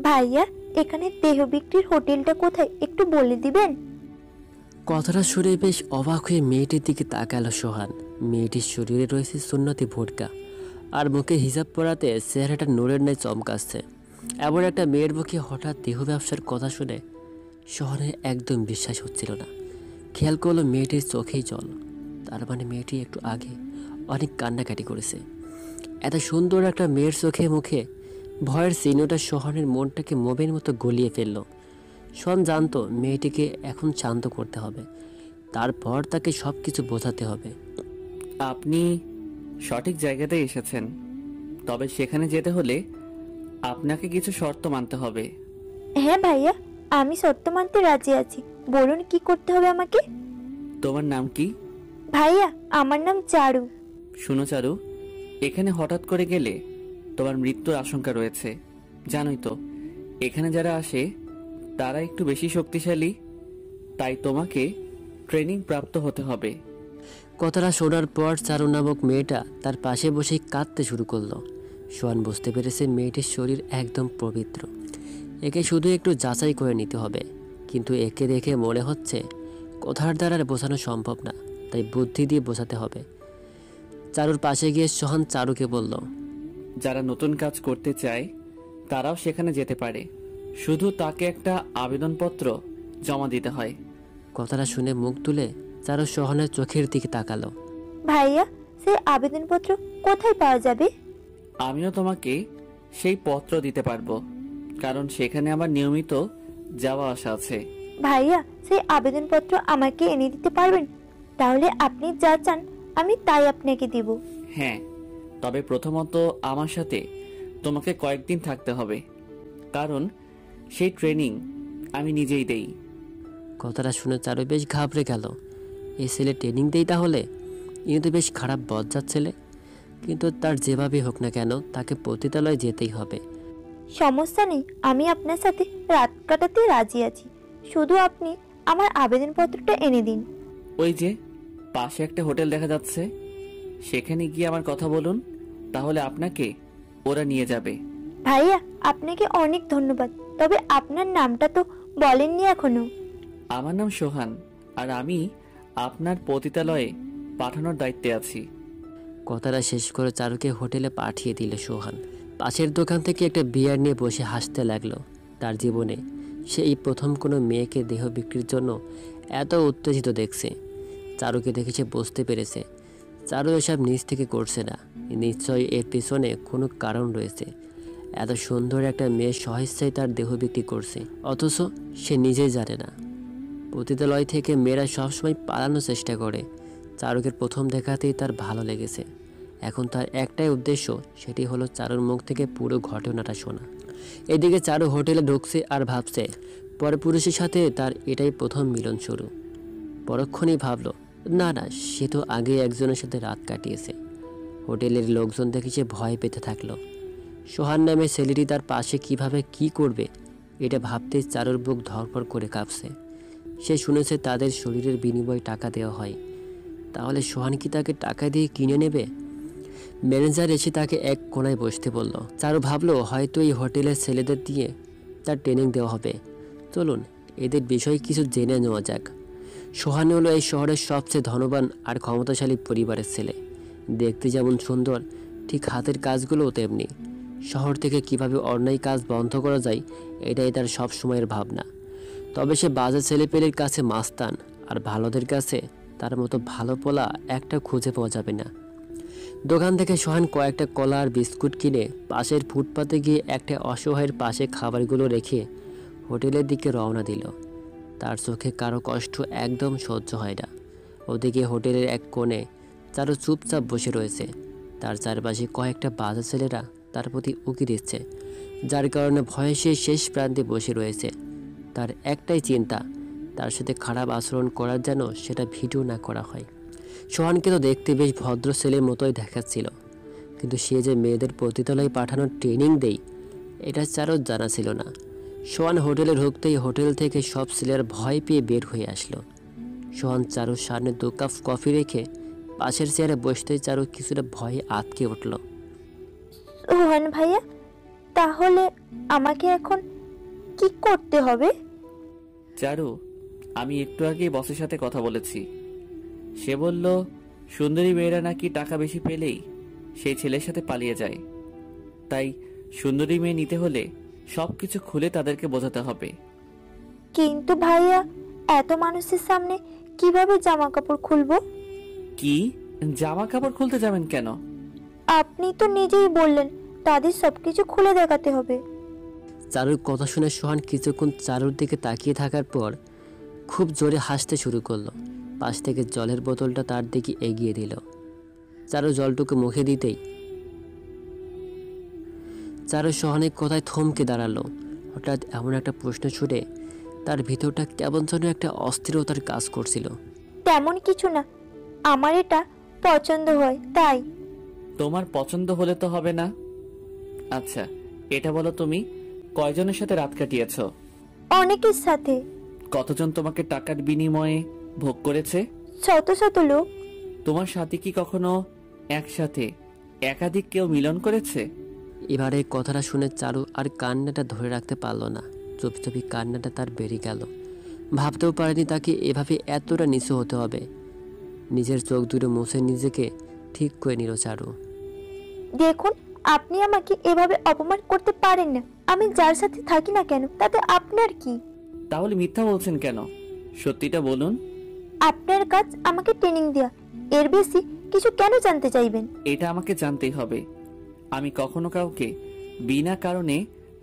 ভাইয়া, এখানে দেহ বিক্রির হোটেলটা কোথায় একটু বলে দিবেন? কথাটা শুনে বেশ অবাক হয়ে মেয়েটির দিকে তাকালো সোহান। মেয়েটির শরীরে রয়েছে সুন্নতি ভোটকা, আর মুখে হিজাব পরাতে চেহারাটা নূরের ন্যায় চমকাচ্ছে। এমন একটা মেয়ের মুখে হঠাৎ দেহ ব্যবসার কথা শুনে সোহানের একদম বিশ্বাস হচ্ছিল না। খেয়াল করলো মেয়েটির চোখেই জল। তার মানে মেয়েটি একটু আগে অনেক কান্নাকাটি করেছে। এত সুন্দর একটা মেয়ের চোখে মুখে ভয়ের চিহ্নটা সোহানের মনটাকে মোমের মতো গলিয়ে ফেলল। সোহান জানতো মেয়েটিকে এখন শান্ত করতে হবে, তারপর তাকে সব কিছু বোঝাতে হবে। আপনি সঠিক জায়গাতে এসেছেন, তবে সেখানে যেতে হলে আপনাকে কিছু শর্ত মানতে হবে। হ্যাঁ ভাইয়া, আমি সত্য মানতে রাজি আছি। বলুন কি করতে হবে আমাকে? তোমার নাম কি? ভাইয়া, আমার নাম চারু। শুনো চারু, এখানে হঠাৎ করে গেলে তোমার মৃত্যুর আশঙ্কা রয়েছে। জানোই তো, এখানে যারা আসে তারা একটু বেশি শক্তিশালী, তাই তোমাকে ট্রেনিং প্রাপ্ত হতে হবে। কথাটা শোনার পর চারু নামক মেয়েটা তার পাশে বসেই কাঁদতে শুরু করলো। সোহান বুঝতে পেরেছে মেয়েটির শরীর একদম পবিত্র, একে শুধু একটু যাচাই করে নিতে হবে। কিন্তু একে দেখে মনে হচ্ছে কথার দ্বারা বোঝানো সম্ভব না, তাই বুদ্ধি দিয়ে বোঝাতে হবে। চারুর পাশে গিয়ে সোহান চারুকে বলল, যারা নতুন কাজ করতে চায় তারাও সেখানে যেতে পারে, শুধু তাকে একটা আবেদনপত্র জমা দিতে হয়। কথাটা শুনে মুখ তুলে চারু সোহানের চোখের দিকে তাকালো। ভাইয়া, সেই আবেদনপত্র কোথায় পাওয়া যাবে? আমিও তোমাকে সেই পত্র দিতে পারবো, কারণ সেখানে আমার নিয়মিত যাওয়া আসা আছে। ভাইয়া, সেই আবেদনপত্র আমাকে এনে দিতে পারবেন? তাহলে আপনি যা চান আমি তাই আপনাকে দিব। হ্যাঁ, তবে প্রথমত আমার সাথে তোমাকে কয়েকদিন থাকতে হবে, কারণ সেই ট্রেনিং আমি নিজেই দেই। কথাটা শুনে চারু বেশ ঘাবড়ে গেল। এই ছেলে ট্রেনিং দেই তাহলে? ইনি তো বেশ খারাপ বজ্জাত ছেলে। কিন্তু তার যেভাবে হোক না কেন তাকে পতিতালয়ে যেতেই হবে। সমস্যা নেই, আমি আপনার সাথে রাত কাটাতে রাজি আছি। শুধু আপনি আমার আবেদনপত্রটা এনে দিন। ওই যে পাশে একটা হোটেল দেখা যাচ্ছে, সেখানে গিয়ে আমার কথা বলুন, তাহলে আপনাকে ওরা নিয়ে যাবে। ভাইয়া, আপনাকে অনেক ধন্যবাদ। তবে আপনার নামটা তো বলেননি এখনো। আমার নাম সোহান, আর আমি আপনার পতিতালয়ে পাঠানোর দায়িত্বে আছি। কথাটা শেষ করে চারুকে হোটেলে পাঠিয়ে দিল সোহান। পাশের দোকান থেকে একটা বিয়ার নিয়ে বসে হাসতে লাগলো। তার জীবনে সে এই প্রথম কোনো মেয়েকে দেহ বিক্রির জন্য এত উত্তেজিত দেখছে। চারুকে দেখে সে বুঝতে পেরেছে চারু এসব নিজ থেকে করছে না, নিশ্চয়ই এর পিছনে কোনো কারণ রয়েছে। এত সুন্দর একটা মেয়ে স্বেচ্ছায় তার দেহ বিক্রি করছে, অথচ সে নিজেই জানে না। পতিতালয় থেকে মেয়েরা সবসময় পালানোর চেষ্টা করে। চারুকে প্রথম দেখাতেই তার ভালো লেগেছে। এখন তার একটাই উদ্দেশ্য, সেটি হলো চারুর মুখ থেকে পুরো ঘটনাটা শোনা। এদিকে চারু হোটেলে ঢুকছে আর ভাবছে পরে পুরুষের সাথে তার এটাই প্রথম মিলন শুরু। পরক্ষণেই ভাবলো, না না, সে তো আগে একজনের সাথে রাত কাটিয়েছে। হোটেলের লোকজন দেখে সে ভয় পেতে থাকলো। সোহান নামে ছেলেটি তার পাশে কিভাবে কি করবে এটা ভাবতেই চারুর বুক ধড়ফড় করে কাঁপছে। সে শুনেছে তাদের শরীরের বিনিময়ে টাকা দেওয়া হয়। তাহলে সোহান কি তাকে টাকা দিয়ে কিনে নেবে? ম্যানেজার এসে তাকে এক কোণায় বসতে বলল। চারু ভাবলো হয়তো এই হোটেলের ছেলেদের দিয়ে তার ট্রেনিং দেওয়া হবে। চলুন এদের বিষয়ে কিছু জেনে নেওয়া যাক। সোহান হলো এই শহরের সবচেয়ে ধনবান আর ক্ষমতাশালী পরিবারের ছেলে। দেখতে যেমন সুন্দর, ঠিক হাতের কাজগুলোও তেমনি। শহর থেকে কিভাবে অন্যায় কাজ বন্ধ করা যায় এটাই তার সব সময়ের ভাবনা। তবে সে বাজে ছেলেপেলের কাছে মাস্তান, আর ভালোদের কাছে তার মতো ভালো পোলা একটা খুঁজে পাওয়া যাবে না। দোকান থেকে সোহান কয়েকটা কলা আর বিস্কুট কিনে পাশের ফুটপাতে গিয়ে একটা অসহায়ের পাশে খাবারগুলো রেখে হোটেলের দিকে রওনা দিল। তার চোখে কারো কষ্ট একদম সহ্য হয় না। ওদিকে হোটেলের এক কোণে চারু চুপচাপ বসে রয়েছে। তার চারপাশে কয়েকটা বাজে ছেলেরা তার প্রতি উকি দিচ্ছে, যার কারণে ভয়ে সে শেষ প্রান্তে বসে রয়েছে। তার একটাই চিন্তা, তার সাথে খারাপ আচরণ করার যেন সেটা ভিডিও না করা হয়। সোহানকে তো দেখতে বেশ ভদ্র ছেলের মতোই দেখাচ্ছিল, কিন্তু সে যে মেয়েদের পতিতালয়ে পাঠানোর ট্রেনিং দেয় এটা চারুর জানা ছিল না। সোহান হোটেলে ঢুকতেই হোটেল থেকে সব ছেলেরা ভয় পেয়ে বের হয়ে আসলো। সোহান চারুর সামনে 2 কাপ কফি রেখে পাশের চেয়ারে বসতেই চারু কিছুটা ভয়ে আটকে উঠল। রোহান ভাইয়া, তাহলে আমাকে এখন কি করতে হবে? চারু, আমি একটু আগেই বসের সাথে কথা বলেছি। সে বলল সুন্দরী মেয়েরা নাকি টাকা বেশি পেলেই সেই ছেলের সাথে পালিয়ে যায়। তাই সুন্দরী মেয়ে নিতে হলে সবকিছু খুলে তাদেরকে বোঝাতে হবে। কিন্তু ভাইয়া, এত মানুষের সামনে কিভাবে জামা কাপড় খুলবো? কি? জামা কাপড় খুলতে যাবেন কেন? আপনি তো নিজেই বললেন তাদের সবকিছু খুলে দেখাতে হবে। চারুর কথা শুনে সোহান কিছুক্ষণ চারুর দিকে তাকিয়ে থাকার পর খুব জোরে হাসতে শুরু করলো। পাশ থেকে জলের বোতলটা তার দিকে এগিয়ে দিল। চারু জলটুকু মুখে দিতেই চারু সোহানের কথায় থমকে দাঁড়ালো। হঠাৎ এমন একটা প্রশ্ন ছুটে তার ভিতরটা কেমন যেন একটা অস্থিরতার কাজ করছিল। তেমন কিছু না, আমার এটা পছন্দ হয় তাই। তোমার পছন্দ হলে তো হবে না। আচ্ছা, এটা বলো, তুমি কয়জনের সাথে রাত কাটিয়েছ? অনেকের সাথে। কতজন তোমাকে টাকার বিনিময়ে ভোগ করেছে? শত শত লোক। তোমার সাথে কি কখনো একসাথে একাধিক কেউ মিলন করেছে? এবারে কথাটা শুনে চারু আর কান্নাটা ধরে রাখতে পারলো না। চুপি চুপি কান্নাটা তার বেরিয়ে গেল। ভাবতেও পারেনি তাকে এভাবে এতটা নিচু হতে হবে। নিজের চোখ দুটো মুছে নিজেকে ঠিক করে নিল চারু। দেখুন, আপনি আমাকে এভাবে অপমান করতে পারেন না। আমি যার সাথে থাকি না কেন তাতে আপনার কি? তাহলে মিথ্যা বলছেন কেন? সত্যিটা বলুন। আপনার কাজ আমাকে ট্রেনিং দেয়া, এর বেশি কিছু কেন জানতে চাইবেন? এটা আমাকে জানতেই হবে। আমি কখনো কাউকে বিনা কারণে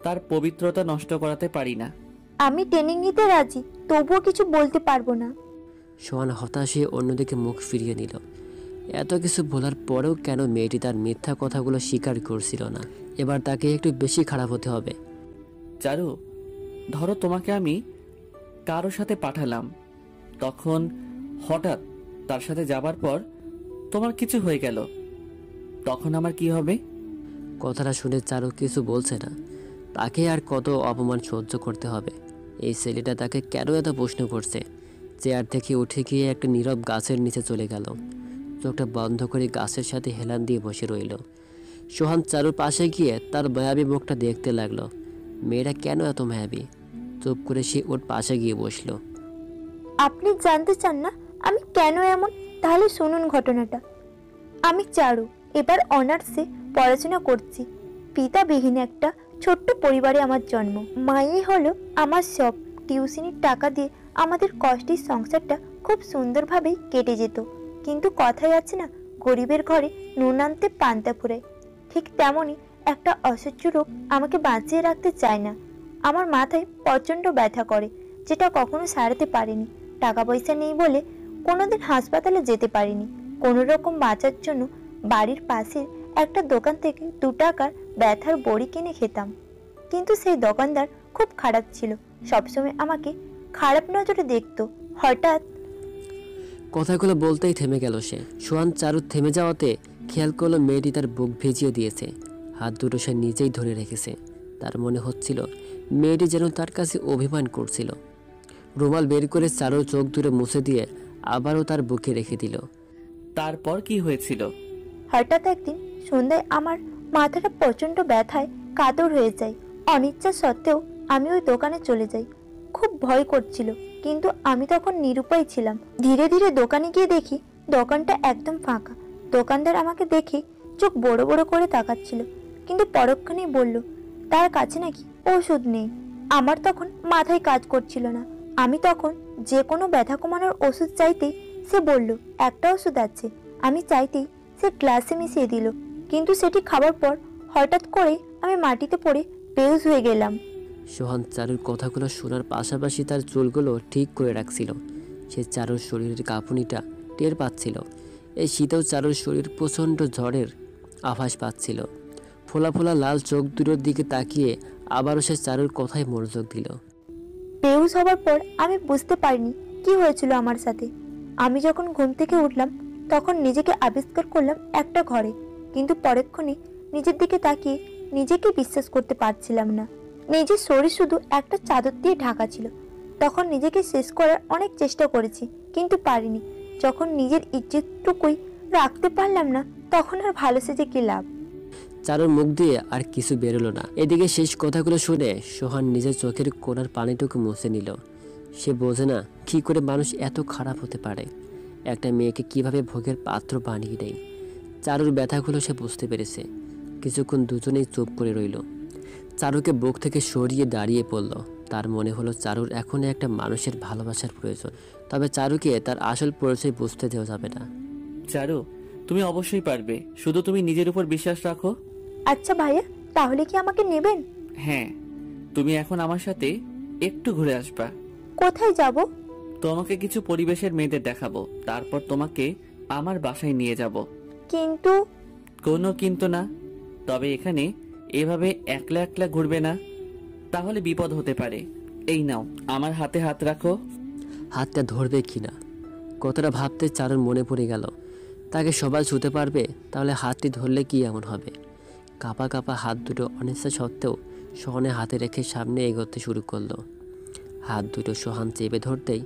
তার পবিত্রতা নষ্ট করাতে পারি না। আমি ট্রেনিং নিতে রাজি, তবুও কিছু বলতে পারবো না। সোহান হতাশ হয়ে অন্যদিকে মুখ ফিরিয়ে নিল। এত কিছু বলার পরেও কেন মেয়েটি তার মিথ্যা কথাগুলো স্বীকার করছিল না? এবার তাকে একটু বেশি খারাপ হতে হবে। চারু, ধরো তোমাকে আমি কারো সাথে পাঠালাম, তখন হঠাৎ তার সাথে যাবার পর তোমার কিছু হয়ে গেল, তখন আমার কি হবে? কথাটা শুনে চারু কিছু বলছে না। তাকে আর কত অপমান সহ্য করতে হবে? এই ছেলেটা তাকে কেন এত প্রশ্ন করছে? চেয়ার থেকে উঠে গিয়ে একটা নীরব গাছের নিচে চলে গেল। চোখটা বন্ধ করে গাছের সাথে হেলান দিয়ে বসে রইল। সোহান চারুর পাশে গিয়ে তার মায়াবী মুখটা দেখতে লাগলো। মেয়েরা কেন এত মায়াবী? চুপ করে সে ওর পাশে গিয়ে বসলো। আপনি জানতে চান না আমি কেন এমন? তাহলে শুনুন ঘটনাটা। আমি চারু, এবার অনার্সে পড়াশোনা করছি। পিতাবিহীন একটা ছোট্ট পরিবারে আমার জন্ম। মাই হলো আমার সব। টিউশনির টাকা দিয়ে আমাদের কষ্টের সংসারটা খুব সুন্দরভাবেই কেটে যেত। কিন্তু কথাই আছে না, গরিবের ঘরে নুন আনতে পান্তা ফুরায়। ঠিক তেমনই একটা অসহ্য রোগ আমাকে বাঁচিয়ে রাখতে চায় না। আমার মাথায় প্রচণ্ড ব্যথা করে, যেটা কখনো সারাতে পারিনি। টাকা পয়সা নেই বলে কোনোদিন হাসপাতালে যেতে পারিনি। কোনো রকম বাঁচার জন্য বাড়ির পাশের একটা দোকান থেকে 2 টাকার ব্যথার বড়ি কিনে খেতাম। কিন্তু সেই দোকানদার খুব খারাপ ছিল, সবসময় আমাকে খারাপ নজরে দেখতো। হঠাৎ কথাগুলো বলতেই থেমে গেল সে। সোহান চারুর থেমে যাওয়াতে খেয়াল করলো মেয়েটি তার বুক ভিজিয়ে দিয়েছে। হাত দুটো সে নিজেই ধরে রেখেছে। তার মনে হচ্ছিল মেয়েটি যেন তার কাছে অভিমান করছিল। রুমাল বের করে চারুর চোখ দুটো মুছে দিয়ে আবারও তার বুকে রেখে দিল। তারপর কি হয়েছিল? হঠাৎ একদিন সন্ধ্যায় আমার মাথাটা প্রচণ্ড ব্যথায় কাতর হয়ে যায়। অনিচ্ছা সত্ত্বেও আমি ওই দোকানে চলে যাই। খুব ভয় করছিল, কিন্তু আমি তখন নিরুপায় ছিলাম। ধীরে ধীরে দোকানে গিয়ে দেখি দোকানটা একদম ফাঁকা। দোকানদার আমাকে দেখে চোখ বড় বড় করে তাকাচ্ছিল, কিন্তু পরক্ষণেই বলল তার কাছে নাকি ওষুধ নেই। আমার তখন মাথায় কাজ করছিল না। আমি তখন যে কোনো ব্যথা কমানোর ওষুধ চাইতেই সে বলল একটা ওষুধ আছে। আমি চাইতেই সে গ্লাসে মিশিয়ে দিল, কিন্তু সেটি খাবার পর হঠাৎ করে আমি মাটিতে পড়ে বেহুশ হয়ে গেলাম। সোহান চারুর কথাগুলো শোনার পাশাপাশি তার চুলগুলো ঠিক করে রাখছিল। সে চারুর শরীরের কাঁপুনিটা টের পাচ্ছিল। এই শীতেও চারুর শরীর প্রচণ্ড ঝড়ের আভাস পাচ্ছিল। ফোলা ফোলা লাল চোখ দুটোর দিকে তাকিয়ে আবারও সে চারুর কথায় মনোযোগ দিল। বেহুশ হবার পর আমি বুঝতে পারিনি কি হয়েছিল আমার সাথে। আমি যখন ঘুম থেকে উঠলাম তখন নিজেকে আবিষ্কার করলাম একটা ঘরে, কিন্তু পরক্ষণে নিজের দিকে তাকিয়ে নিজেকে বিশ্বাস করতে পারছিলাম না। নিজের শরীর শুধু একটা চাদর দিয়ে ঢাকা ছিল। তখন নিজেকে শেষ করার অনেক চেষ্টা করেছি, কিন্তু পারিনি। যখন নিজের ইজ্জতটুকুই রাখতে পারলাম না, তখন আর ভালো সেজে কি লাভ? চারুর মুখ দিয়ে আর কিছু বেরোলো না। এদিকে শেষ কথাগুলো শুনে সোহান নিজের চোখের কোণার পানিটুকু মুছে নিল। সে বোঝে না কী করে মানুষ এত খারাপ হতে পারে, একটা মেয়েকে কিভাবে ভোগের পাত্র বানিয়ে দেয়। চারুর ব্যথাগুলো সে বুঝতে পেরেছে। কিছুক্ষণ দুজনেই চুপ করে রইল। চারুকে বুক থেকে সরিয়ে দাঁড়িয়ে পড়ল। তার মনে হলো চারুর এখনই একটা মানুষের ভালোবাসার প্রয়োজন, তবে চারুকে তার আসল পরিচয় বুঝতে দেওয়া যাবে না। চারু, তুমি অবশ্যই পারবে, শুধু তুমি নিজের উপর বিশ্বাস রাখো। আচ্ছা ভাইয়া, তাহলে কি আমাকে নেবেন? হ্যাঁ, তুমি এখন আমার সাথে একটু ঘুরে আসবা। কোথায় যাব? তোমাকে কিছু পরিবেশের মেয়েদের দেখাবো, তারপর তোমাকে আমার বাসায় নিয়ে যাব। কিন্তু কোনো কিন্তু না। তবে এখানে এভাবে একলা একলা ঘুরবে না, তাহলে বিপদ হতে পারে। এই নাও, আমার হাতে হাত রাখো। হাতটা ধরবে কিনা কতটা ভাবতে চারুর মনে পড়ে গেল, তাকে সবাই ছুতে পারবে, তাহলে হাতটি ধরলে কি এমন হবে। কাঁপা কাঁপা হাত দুটো অনিচ্ছা সত্ত্বেও সোহানের হাতে রেখে সামনে এগোতে শুরু করলো। হাত দুটো সোহান চেপে ধরতেই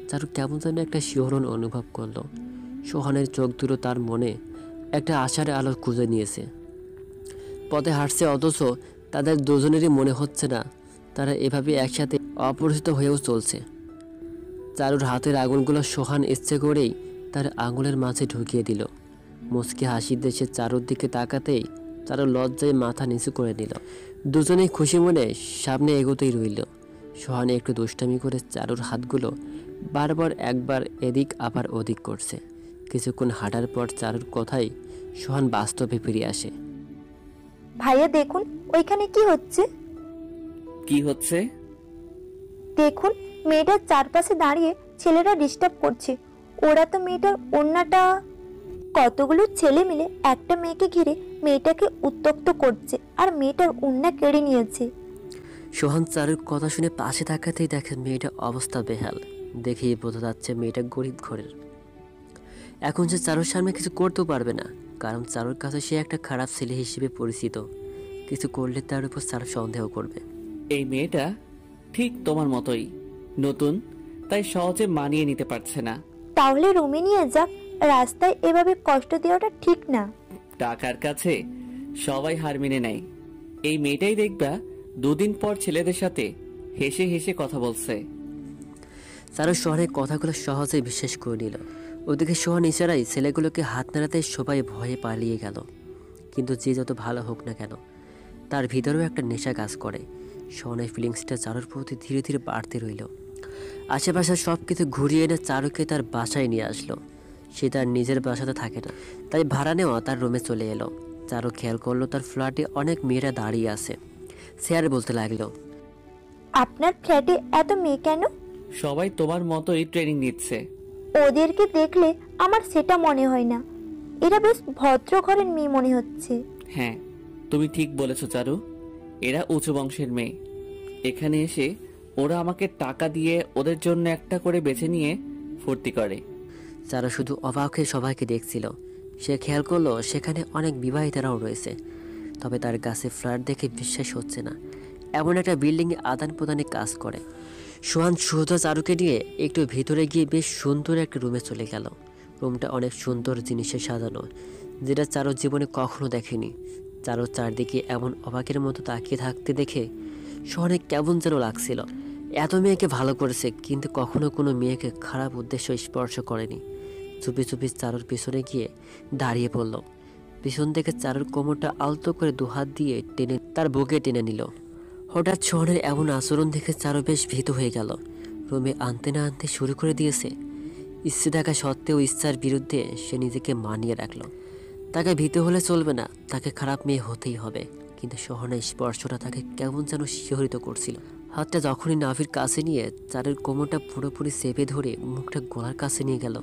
চারু কেমন যেন একটা শিহরণ অনুভব করলো। সোহানের চোখ দুটো তার মনে একটা আশার আলো খুঁজে নিয়েছে। পথে হাঁটছে, অথচ তাদের দুজনেরই মনে হচ্ছে না তারা এভাবে একসাথে অপরিচিত হয়েও চলছে। চারুর হাতের আঙুলগুলো সোহান ইচ্ছে করেই তার আঙুলের মাঝে ঢুকিয়ে দিল। মুচকি হাসি দেশে চারুর দিকে তাকাতেই চারু লজ্জায় মাথা নিচু করে নিল। দুজনেই খুশি মনে সামনে এগোতেই রইল। সোহান একটু দুষ্টামি করে চারুর হাতগুলো বারবার একবার এদিক আবার ওদিক করছে। কিছুক্ষণ হাঁটার পর চারুর কথাই সোহান বাস্তবে ফিরে আসে। ভাইয়া দেখুন, ওইখানে কি হচ্ছে? কি হচ্ছে? দেখুন, মেয়েটার চারপাশে দাঁড়িয়ে ছেলেরা ডিস্টার্ব করছে। ওরা তো মেয়েটার ওড়নাটা... কতগুলো ছেলে মিলে একটা মেয়েকে ঘিরে মেয়েটাকে উত্ত্যক্ত করছে, আর মেয়েটার ওড়না কেড়ে নিয়েছে। সোহান চারুর কথা শুনে পাশে তাকাতেই দেখে মেয়েটার অবস্থা বেহাল। দেখেই বোঝা যাচ্ছে মেয়েটা গরিব ঘরের। এখন সে চারুর সামনে কিছু করতেও পারবে না, কারণ চারুর কাছে সে একটা খারাপ ছেলে হিসেবে পরিচিত। কিছু করলে তার উপর চারু সন্দেহ করবে। এই মেয়েটা ঠিক তোমার মতোই, নতুন, তাই সহজে মানিয়ে নিতে পারছে না। তাহলে রুমে নিয়ে যাক, রাস্তায় এভাবে কষ্ট দেওয়াটা ঠিক না। টাকার কাছে সবাই হার মেনে নেয়। এই মেয়েটাই দেখবা দুদিন পর ছেলেদের সাথে হেসে হেসে কথা বলছে। চারু সোহানের কথাগুলো সহজেই বিশ্বাস করে নিল। ওদিকে সোহান ইশারায় ছেলেগুলোকে হাত নাড়াতে সবাই ভয়ে পালিয়ে গেল। কিন্তু যে যত ভালো হোক না কেন, তার ভিতরেও একটা নেশা কাজ করে। সোহানের ফিলিংসটা চারুর প্রতি ধীরে ধীরে বাড়তে রইল। আশেপাশে সব কিছু ঘুরিয়ে এনে চারুকে তার বাসায় নিয়ে আসলো। সে তার নিজের বাসাতে থাকে না, তাই ভাড়া নেওয়া তার রুমে চলে এলো। চারু খেয়াল করলো তার ফ্ল্যাটে অনেক মেয়েরা দাঁড়িয়ে আছে। সে আর বলতে লাগলো, আপনার ফ্ল্যাটে এত মেয়ে কেন? সবাই তোমার মতোই ট্রেনিং নিচ্ছে। ওদেরকে দেখলে আমার সেটা মনে হয় না। এরা বেশ ভদ্র ঘরের মেয়ে মনে হচ্ছে। হ্যাঁ, তুমি ঠিক বলেছ চারু, এরা উঁচু বংশের মেয়ে। এখানে এসে ওরা আমাকে টাকা দিয়ে ওদের জন্য একটা করে বেছে নিয়ে ফুর্তি করে। চারু শুধু অবাক হয়ে সবাইকে দেখছিল। সে খেয়াল করলো সেখানে অনেক বিবাহিতারাও রয়েছে, তবে তার কাছে ফ্ল্যাট দেখে বিশ্বাস হচ্ছে না এমন একটা বিল্ডিংয়ে আদান প্রদানে কাজ করে। সোহান সোজা চারুকে নিয়ে একটু ভিতরে গিয়ে বেশ সুন্দর একটা রুমে চলে গেল। রুমটা অনেক সুন্দর জিনিসে সাজানো, যেটা চারুর জীবনে কখনো দেখেনি। চারুর চারদিকে এমন অবাকের মতো তাকিয়ে থাকতে দেখে সোহানের কেমন যেন লাগছিল। এত মেয়েকে ভালো করেছে, কিন্তু কখনো কোনো মেয়েকে খারাপ উদ্দেশ্য স্পর্শ করেনি। চুপি চুপি চারুর পিছনে গিয়ে দাঁড়িয়ে পড়ল। পিছন থেকে চারুর কোমরটা আলতো করে দুহাত দিয়ে টেনে তার বুকে টেনে নিল। হঠাৎ সোহানের এমন আচরণ দেখে চারু বেশ ভীত হয়ে গেল। রুমে আনতে না আনতে শুরু করে দিয়েছে। ইচ্ছে থাকা সত্ত্বেও ইচ্ছার বিরুদ্ধে সে নিজেকে মানিয়ে রাখল। তাকে ভীত হলে চলবে না, তাকে খারাপ মেয়ে হতেই হবে। কিন্তু সোহানের স্পর্শটা তাকে কেমন যেন শিহরিত করছিল। হাতটা যখনই নাভির কাছে নিয়ে চারুর কোমরটা পুরোপুরি চেপে ধরে মুখটা গলার কাছে নিয়ে গেল।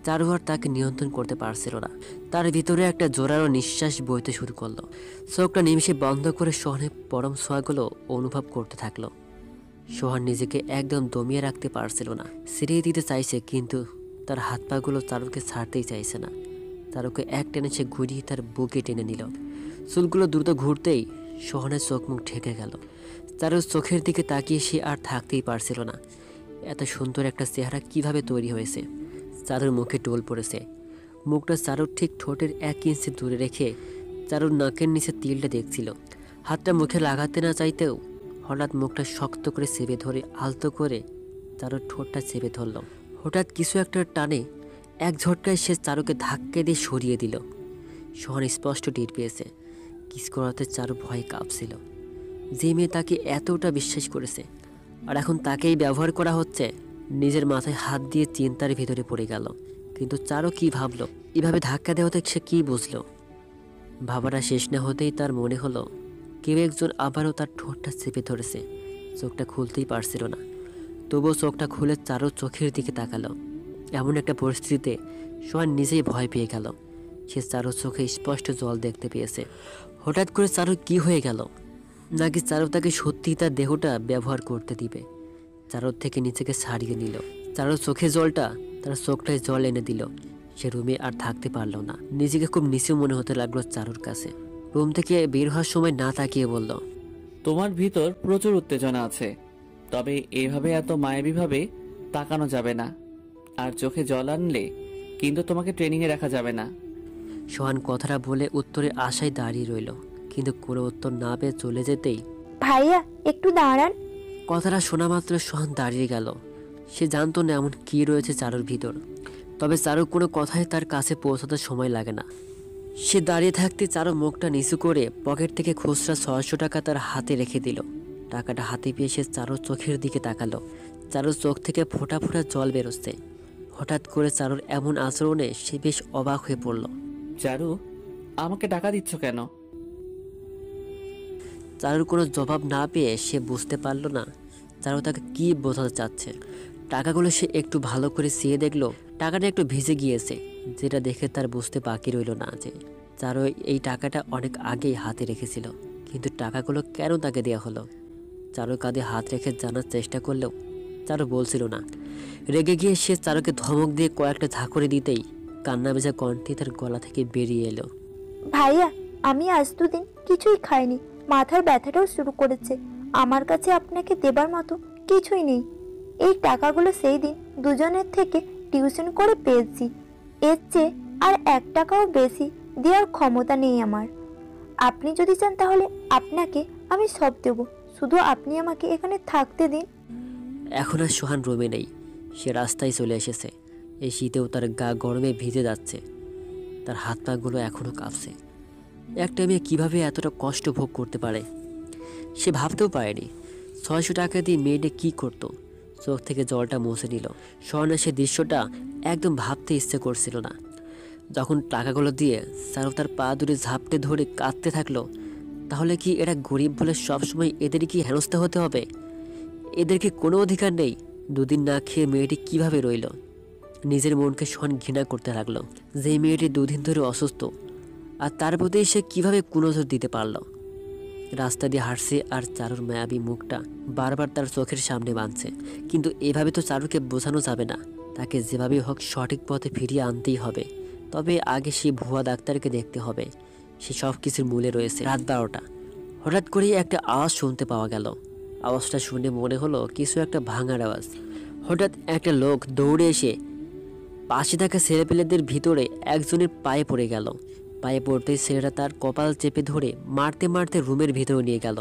চারু আর তাকে নিয়ন্ত্রণ করতে পারছিল না। তার ভিতরে একটা জোরালো নিঃশ্বাস বইতে শুরু করলো। চোখটা নিমিষে বন্ধ করে সোহানের পরম ছোঁয়াগুলো অনুভব করতে থাকলো। সোহান নিজেকে একদম দমিয়ে রাখতে পারছিল না। ছিঁড়িয়ে দিতে চাইছে, কিন্তু তার হাত পাগুলো চারুকে ছাড়তেই চাইছে না। চারুকে এক টেনে সে ঘুরিয়ে তার বুকে টেনে নিল। চুলগুলো দ্রুত ঘুরতেই সোহানের চোখ মুখ ঢেকে গেল। চারুর চোখের দিকে তাকিয়ে সে আর থাকতেই পারছিল না। এত সুন্দর একটা চেহারা কিভাবে তৈরি হয়েছে। চারুর মুখে টোল পড়েছে। মুখটা চারুর ঠিক ঠোঁটের 1 ইঞ্চি দূরে রেখে চারুর নাকের নিচে তিলটা দেখছিল। হাতটা মুখে লাগাতে না চাইতেও হঠাৎ মুখটা শক্ত করে চেপে ধরে আলতো করে চারুর ঠোঁটটা চেপে ধরল। হঠাৎ কিছু একটা টানে এক ঝটকায় সে চারুকে ধাক্কা দিয়ে সরিয়ে দিল। সোহান স্পষ্ট টের পেয়েছে কিস করাতে চারু ভয়ে কাঁপছিল। যে মেয়ে তাকে এতটা বিশ্বাস করেছে আর এখন তাকেই ব্যবহার করা হচ্ছে। নিজের মাথায় হাত দিয়ে চিন্তার ভিতরে পড়ে গেল। কিন্তু চারু কি ভাবলো, এভাবে ধাক্কা দেওয়াতে সে কি বুঝলো? ভাবাটা শেষ না হতেই তার মনে হলো কেউ একজন আবারও তার ঠোঁটটা চেপে ধরেছে। চোখটা খুলতেই পারছিল না, তবুও চোখটা খুলে চারু চোখের দিকে তাকালো। এমন একটা পরিস্থিতিতে সোহান নিজেই ভয় পেয়ে গেল। সে চারুর চোখে স্পষ্ট জল দেখতে পেয়েছে। হঠাৎ করে চারু কি হয়ে গেল? নাকি চারু তাকে সত্যিই তার দেহটা ব্যবহার করতে দিবে? চারুর থেকে নিজেকে ছাড়িয়ে নিল। চারুর চোখে জলটা তার চোখটায় জল এনে দিল। সে রুমে আর থাকতে পারল না। নিজেকে খুব নিচু মনে হতে লাগলো চারুর কাছে। রুম থেকে বের হওয়ার সময় না তাকিয়ে বলল, তোমার ভিতর প্রচুর উত্তেজনা আছে, তবে এভাবে এত মায়াবীভাবে তাকানো যাবে না। আর চোখে জল আনলে কিন্তু তোমাকে ট্রেনিংয়ে রাখা যাবে না। সোহান কথাটা বলে উত্তরের আশায় দাঁড়িয়ে রইল, কিন্তু কোনো উত্তর না পেয়ে চলে যেতেই ভাইয়া একটু দাঁড়ান। কথাটা শোনা মাত্র সোহান দাঁড়িয়ে গেল। সে জানতো না এমন কী রয়েছে চারুর ভিতর, তবে চারুর কোনো কথাই তার কাছে পৌঁছাতে সময় লাগে না। সে দাঁড়িয়ে থাকতে চারু মুখটা নিচু করে পকেট থেকে খুচরা 600 টাকা তার হাতে রেখে দিল। টাকাটা হাতে পেয়ে সে চারুর চোখের দিকে তাকালো। চারুর চোখ থেকে ফোঁটা ফোঁটা জল বেরোচ্ছে। হঠাৎ করে চারুর এমন আচরণে সে বেশ অবাক হয়ে পড়ল। চারু, আমাকে টাকা দিচ্ছ কেন? চারুর কোনো জবাব না পেয়ে সে বুঝতে পারল না চারু তাকে কী বোঝাতে চাচ্ছে। টাকাগুলো সে একটু ভালো করে চেয়ে দেখলো টাকাটা একটু ভিজে গিয়েছে, যেটা দেখে তার বুঝতে বাকি রইল না যে চারু এই টাকাটা অনেক আগেই হাতে রেখেছিল। কিন্তু টাকাগুলো কেন তাকে দেওয়া হলো? চারুর কাঁধে হাত রেখে জানার চেষ্টা করলেও চারু বলছিল না। রেগে গিয়ে সে চারুকে ধমক দিয়ে কয়েকটা ঝাঁকুরে দিতেই কান্না ভেজা কণ্ঠে তার গলা থেকে বেরিয়ে এলো, ভাইয়া আমি আজ দুদিন কিছুই খাইনি, মাথার ব্যথাটাও শুরু করেছে। আমার কাছে আপনাকে দেবার মতো কিছুই নেই। এই টাকাগুলো সেই দিন দুজনের থেকে টিউশন করে পেয়েছি। এর চেয়ে আর 1 টাকাও বেশি দেওয়ার ক্ষমতা নেই আমার। আপনি যদি চান তাহলে আপনাকে আমি সব দেব, শুধু আপনি আমাকে এখানে থাকতে দিন। এখন আর সোহান রুমে নেই, সে রাস্তায় চলে এসেছে। এই শীতেও তার গা গরমে ভিজে যাচ্ছে, তার হাত পাগুলো এখনও কাঁপছে। একটা মেয়ে কীভাবে এতটা কষ্ট ভোগ করতে পারে সে ভাবতেও পারেনি। 600 টাকা দিয়ে মেয়েটা কী করতো? চোখ থেকে জলটা মুছে নিল। সোহানের সে দৃশ্যটা একদম ভাবতে ইচ্ছে করছিল না। যখন টাকাগুলো দিয়ে চারু তার পা দুটি ঝাপটে ধরে কাঁদতে থাকলো, তাহলে কি এরা গরিব বলে সবসময় এদের কি হেনস্থা হতে হবে? এদের কি কোনো অধিকার নেই? দুদিন না খেয়ে মেয়েটি কিভাবে রইল? নিজের মনকে সোহান ঘৃণা করতে লাগলো। যে মেয়েটি দুদিন ধরে অসুস্থ, আর তার প্রতি সে কিভাবে কুনজর দিতে পারল? রাস্তা দিয়ে হাঁটছে আর চারুর মায়াবী মুখটা বারবার তার চোখের সামনে বাঁধছে। কিন্তু এভাবে তো চারুকে বোঝানো যাবে না, তাকে যেভাবে হোক সঠিক পথে ফিরিয়ে আনতেই হবে। তবে আগে সেই ভুয়া ডাক্তারকে দেখতে হবে। সে সব কিছুর মূলে রয়েছে। রাত 12টা। হঠাৎ করেই একটা আওয়াজ শুনতে পাওয়া গেল। আওয়াজটা শুনে মনে হলো কিছু একটা ভাঙার আওয়াজ। হঠাৎ একটা লোক দৌড়ে এসে পাশে থাকা ছেলেপেলেদের ভিতরে একজনের পায়ে পড়ে গেল। পায়ে পড়তেই ছেলেটা তার কপাল চেপে ধরে মারতে মারতে রুমের ভিতরে নিয়ে গেল।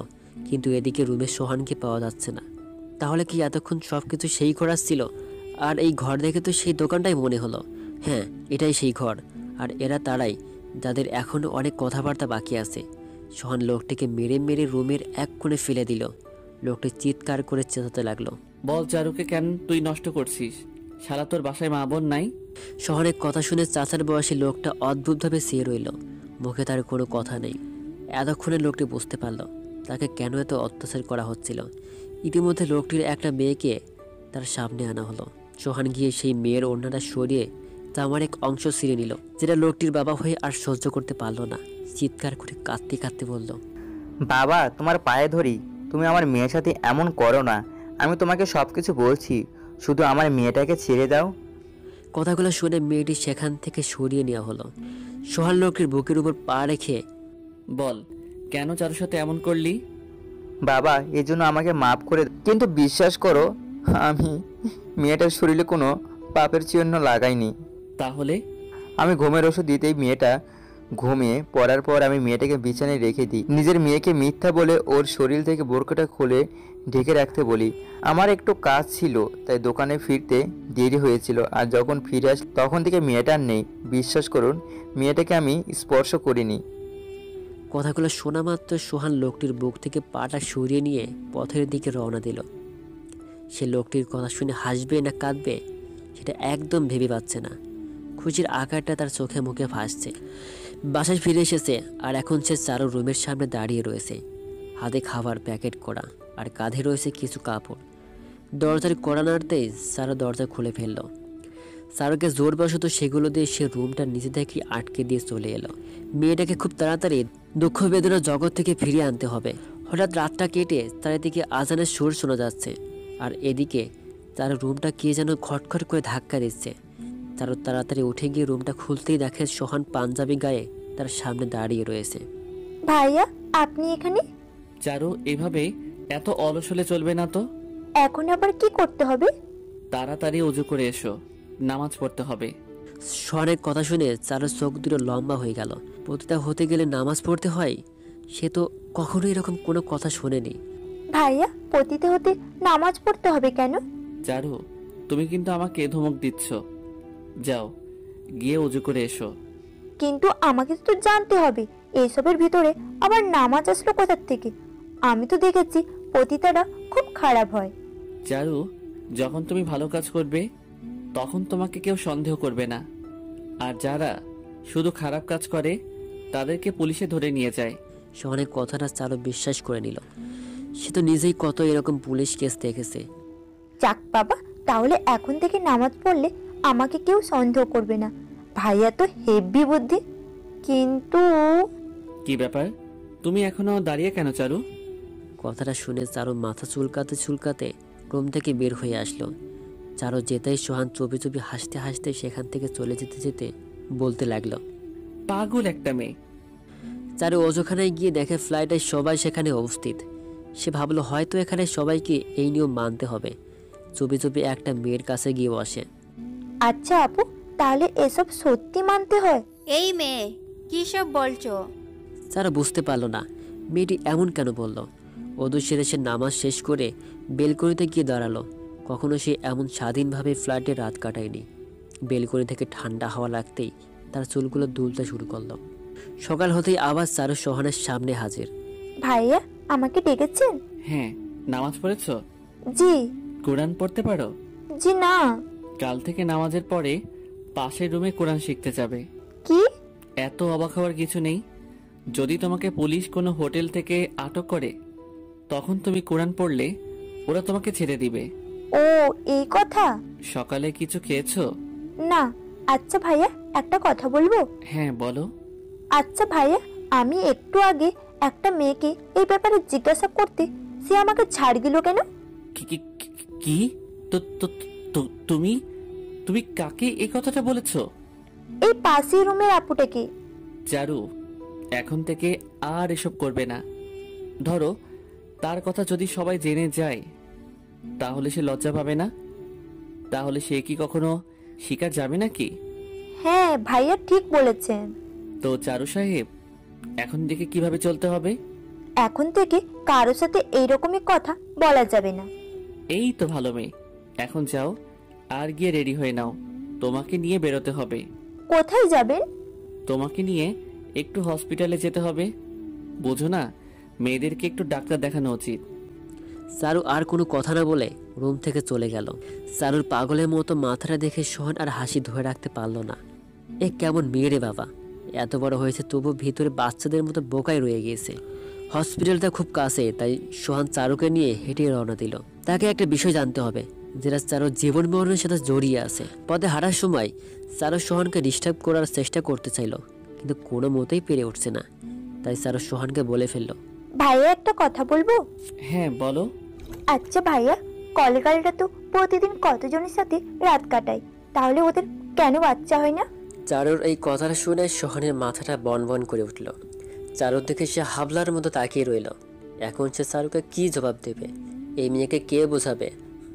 কিন্তু এদিকে রুমে সোহানকে পাওয়া যাচ্ছে না। তাহলে কি এতক্ষণ সব কিছু সেই ঘর আসছিল? আর এই ঘর দেখে তো সেই দোকানটাই মনে হলো। হ্যাঁ, এটাই সেই ঘর। আর এরা তারাই যাদের এখনও অনেক কথাবার্তা বাকি আছে। সোহান লোকটিকে মেরে মেরে রুমের এক কোণে ফেলে দিল। লোকটি চিৎকার করে চেঁচাতে লাগলো, বল চারুকে কেন তুই নষ্ট করছিস? শালা তোর বাসায় মা বোন নাই? শহরের কথা শুনে চাচার বয়সী লোকটা অদ্ভুতভাবে চেয়ে রইল। মুখে তার কোনো কথা নেই। এতক্ষণে লোকটি বুঝতে পারল তাকে কেন এত অত্যাচার করা হচ্ছিল। ইতিমধ্যে লোকটির একটা মেয়েকে তার সামনে আনা হলো। সোহান গিয়ে সেই মেয়ের ওড়নাটা সরিয়ে জামার এক অংশ ছিঁড়ে নিল, যেটা লোকটির বাবা হয়ে আর সহ্য করতে পারল না। চিৎকার করে কাঁদতে কাঁদতে বলল, বাবা তোমার পায়ে ধরি, তুমি আমার মেয়ের সাথে এমন করো না। আমি তোমাকে সব কিছু বলছি, শুধু আমার মেয়েটাকে ছেড়ে দাও। কথাগুলো শুনে মেয়েটি সেখান থেকে সরিয়ে নেওয়া হলো। সোহান লোকটির বুকের উপর পা রেখে বল কেন চারুর সাথে এমন করলি? বাবা এই জন্য আমাকে মাফ করে দাও। কিন্তু বিশ্বাস করো আমি মেয়েটার শরীরে কোনো পাপের চিহ্ন লাগাইনি। তাহলে আমি ঘুমের ওষুধ দিতেই মেয়েটা ঘুমিয়ে পড়ার পর আমি মেয়েটাকে বিছানায় রেখে দিই। নিজের মেয়েকে মিথ্যা বলে ওর শরীর থেকে বোরকাটা খুলে ঢেকে রাখতে বলি। আমার একটু কাজ ছিল তাই দোকানে ফিরতে দেরি হয়েছিল, আর যখন ফিরে আসি তখন থেকে মেয়েটা আর নেই। বিশ্বাস করুন, মেয়েটাকে আমি স্পর্শ করিনি। কথাগুলো শোনা মাত্র সোহান লোকটির বুক থেকে পাটা সরিয়ে নিয়ে পথের দিকে রওনা দিল। সে লোকটির কথা শুনে হাসবে না কাঁদবে সেটা একদম ভেবে পাচ্ছে না। খুশির আকারটা তার চোখে মুখে ভাসছে। বাসায় ফিরে এসেছে আর এখন সে চারুর রুমের সামনে দাঁড়িয়ে রয়েছে, হাতে খাবার প্যাকেট করা আর কাঁধে রয়েছে কিছু কাপড়। দরজার কড়া নাড়তেই চারু দরজা খুলে ফেলল। চারুকে জোরবশত সেগুলো দিয়ে সে রুমটা নিজে থেকে আটকে দিয়ে চলে এলো। মেয়েটাকে খুব তাড়াতাড়ি দুঃখ বেদনার জগৎ থেকে ফিরিয়ে আনতে হবে। হঠাৎ রাতটা কেটে চারিদিকে আজানের সুর শোনা যাচ্ছে, আর এদিকে তার রুমটা কে যেন খটখট করে ধাক্কা দিচ্ছে। চারু তাড়াতাড়ি উঠে গিয়ে রুমটা খুলতেই দেখে সোহান পাঞ্জাবি গায়ে তার সামনে দাঁড়িয়ে রয়েছে। ভাইয়া, আপনি এখানে? চারু, এভাবে এত অলস হলে চলবে না তো। এখন আবার কি করতে হবে? তাড়াতাড়ি অজু করে এসো, নামাজ পড়তে হবে। সোহানের কথা শুনে চারুর চোখ দুটো লম্বা হয়ে গেল। প্রতিটা হতে গেলে নামাজ পড়তে হয়? সে তো কখনো এরকম কোনো কথা শোনেনি। ভাইয়া, পতিতে হতে নামাজ পড়তে হবে কেন? চারু, তুমি কিন্তু আমাকে ধমক দিচ্ছ। যাও, গিয়ে অজু করে এসো। কিন্তু আমাকে তো জানতে হবে এইসবের ভিতরে আবার নামাজ আসলো কোথা থেকে। আমি তো দেখেছি পতিতারা খুব খারাপ হয়। চারু, যখন তুমি ভালো কাজ করবে তখন তোমাকে কেউ সন্দেহ করবে না, আর যারা শুধু খারাপ কাজ করে তাদেরকে পুলিশে ধরে নিয়ে যায়। সোহানের কথাটা চারু বিশ্বাস করে নিল। সে তো নিজেই কত এরকম পুলিশ কেস দেখেছে। যাক বাবা, তাহলে এখন থেকে নামাজ পড়লে আমাকে কেউ সন্দেহ করবে না। ভাইয়া তো হেভি বুদ্ধি। কিন্তু কি ব্যাপার, তুমি এখনো দাঁড়িয়ে কেন চারু? কথাটা শুনে চারু মাথা চুলকাতে চুলকাতে রুম থেকে বের হয়ে আসলো। চারু যেতেই সোহান চুপি চুপি হাসতে হাসতে সেখান থেকে চলে যেতে যেতে বলতে লাগলো, পাগল একটা মেয়ে। চারু অজুখানায় গিয়ে দেখে ফ্লাইটে সবাই সেখানে উপস্থিত। সে ভাবলো হয়তো এখানে সবাইকে এই নিয়ম মানতে হবে। চুপি চুপি একটা মেয়ের কাছে গিয়ে বসে। আচ্ছা আপু, তাহলে এসব সত্যি মানতে হয়? এই মেয়ে, কি সব বলছো? চারু বুঝতে পারলো না মেয়েটি এমন কেন বলল। অদূ সেরে সে নামাজ শেষ করে বেলকনিতে গিয়ে দাঁড়ালো। কখনো সে এমন স্বাধীনভাবে ফ্ল্যাটে রাত কাটায়নি। বেলকনি থেকে ঠান্ডা হাওয়া লাগতেই তার চুলগুলো দুলতে শুরু করলো। সকাল হতেই আবার চারু সোহানের সামনে হাজির। ভাইয়া, আমাকে ডেকেছেন? হ্যাঁ, নামাজ পড়েছো? জি। কোরআন পড়তে পারো? জি না। কাল থেকে নামাজের পরে পাশের রুমে কোরআন শিখতে যাবে। কি? এত অবাক হওয়ার কিছু নেই। যদি তোমাকে পুলিশ কোনো হোটেল থেকে আটক করে তখন তুমি কোরআন পড়লে ওরা তোমাকে ছেড়ে দিবে। ও, এই কথা? সকালে কিছু খেয়েছো? না। আচ্ছা ভাইয়া, একটা কথা বলবো? হ্যাঁ, বলো। আচ্ছা ভাইয়া, আমি একটু আগে একটা মেয়েকে এই ব্যাপারে জিজ্ঞাসা করতে সে আমাকে ছাড় দিল কেন? কি কি কি- কি তো তো- তো- তুমি তুমি কাকে এই কথাটা বলেছো? এই পাশের রুমের আপুটাকে। চারু, এখন থেকে আর এসব করবে না। ধরো, তার কথা যদি সবাই জেনে যায় তাহলে সে লজ্জা পাবে না? তাহলে সে কি কখনো শিকার যাবে নাকি? হ্যাঁ ভাইয়া, ঠিক বলেছেন। তো চারু সাহেব, এখন থেকে কিভাবে চলতে হবে? এখন থেকে কারোর সাথে এইরকমই কথা বলা যাবে না। এই তো ভালো মেয়ে। এখন যাও আর গিয়ে রেডি হয়ে নাও, তোমাকে নিয়ে বেরোতে হবে। কোথায় যাবেন? তোমাকে নিয়ে একটু হসপিটালে যেতে হবে। বোঝো না, মেয়েদেরকে একটু ডাক্তার দেখানো উচিত। চারু আর কোনো কথা না বলে রুম থেকে চলে গেল। চারুর পাগলের মতো মাথাটা দেখে সোহান আর হাসি ধরে রাখতে পারল না। এ কেমন মেয়ে রে বাবা, এত বড় হয়েছে তবু ভিতরে বাচ্চাদের মতো বোকায় রয়ে গিয়েছে। হসপিটালটা খুব কাছে, তাই সোহান চারুকে নিয়ে হেঁটে রওনা দিল। তাকে একটা বিষয় জানতে হবে যেটা চারুর জীবন মরণের সাথে জড়িয়ে আছে। পথে হাঁটার সময় চারু সোহানকে ডিস্টার্ব করার চেষ্টা করতে চাইল, কিন্তু কোনো মতেই পেরে উঠছে না। তাই চারু সোহানকে বলে ফেললো, ভাইয়া, একটা কথা বলবো? হ্যাঁ, বলো। আচ্ছা ভাইয়া, কলকাতাটা তো প্রতিদিন কতজনের সাথে রাত কাটায়, তাহলে ওদের কেন বাচ্চা হয় না? চারুর এই কথাটা শুনে সোহানের মাথাটা বনবন করে উঠল। চারুর দিকে সে হাবলার মতো তাকিয়ে রইল। এখন সে চারুকে কি জবাব দেবে? এই মেয়েকে কে বোঝাবে?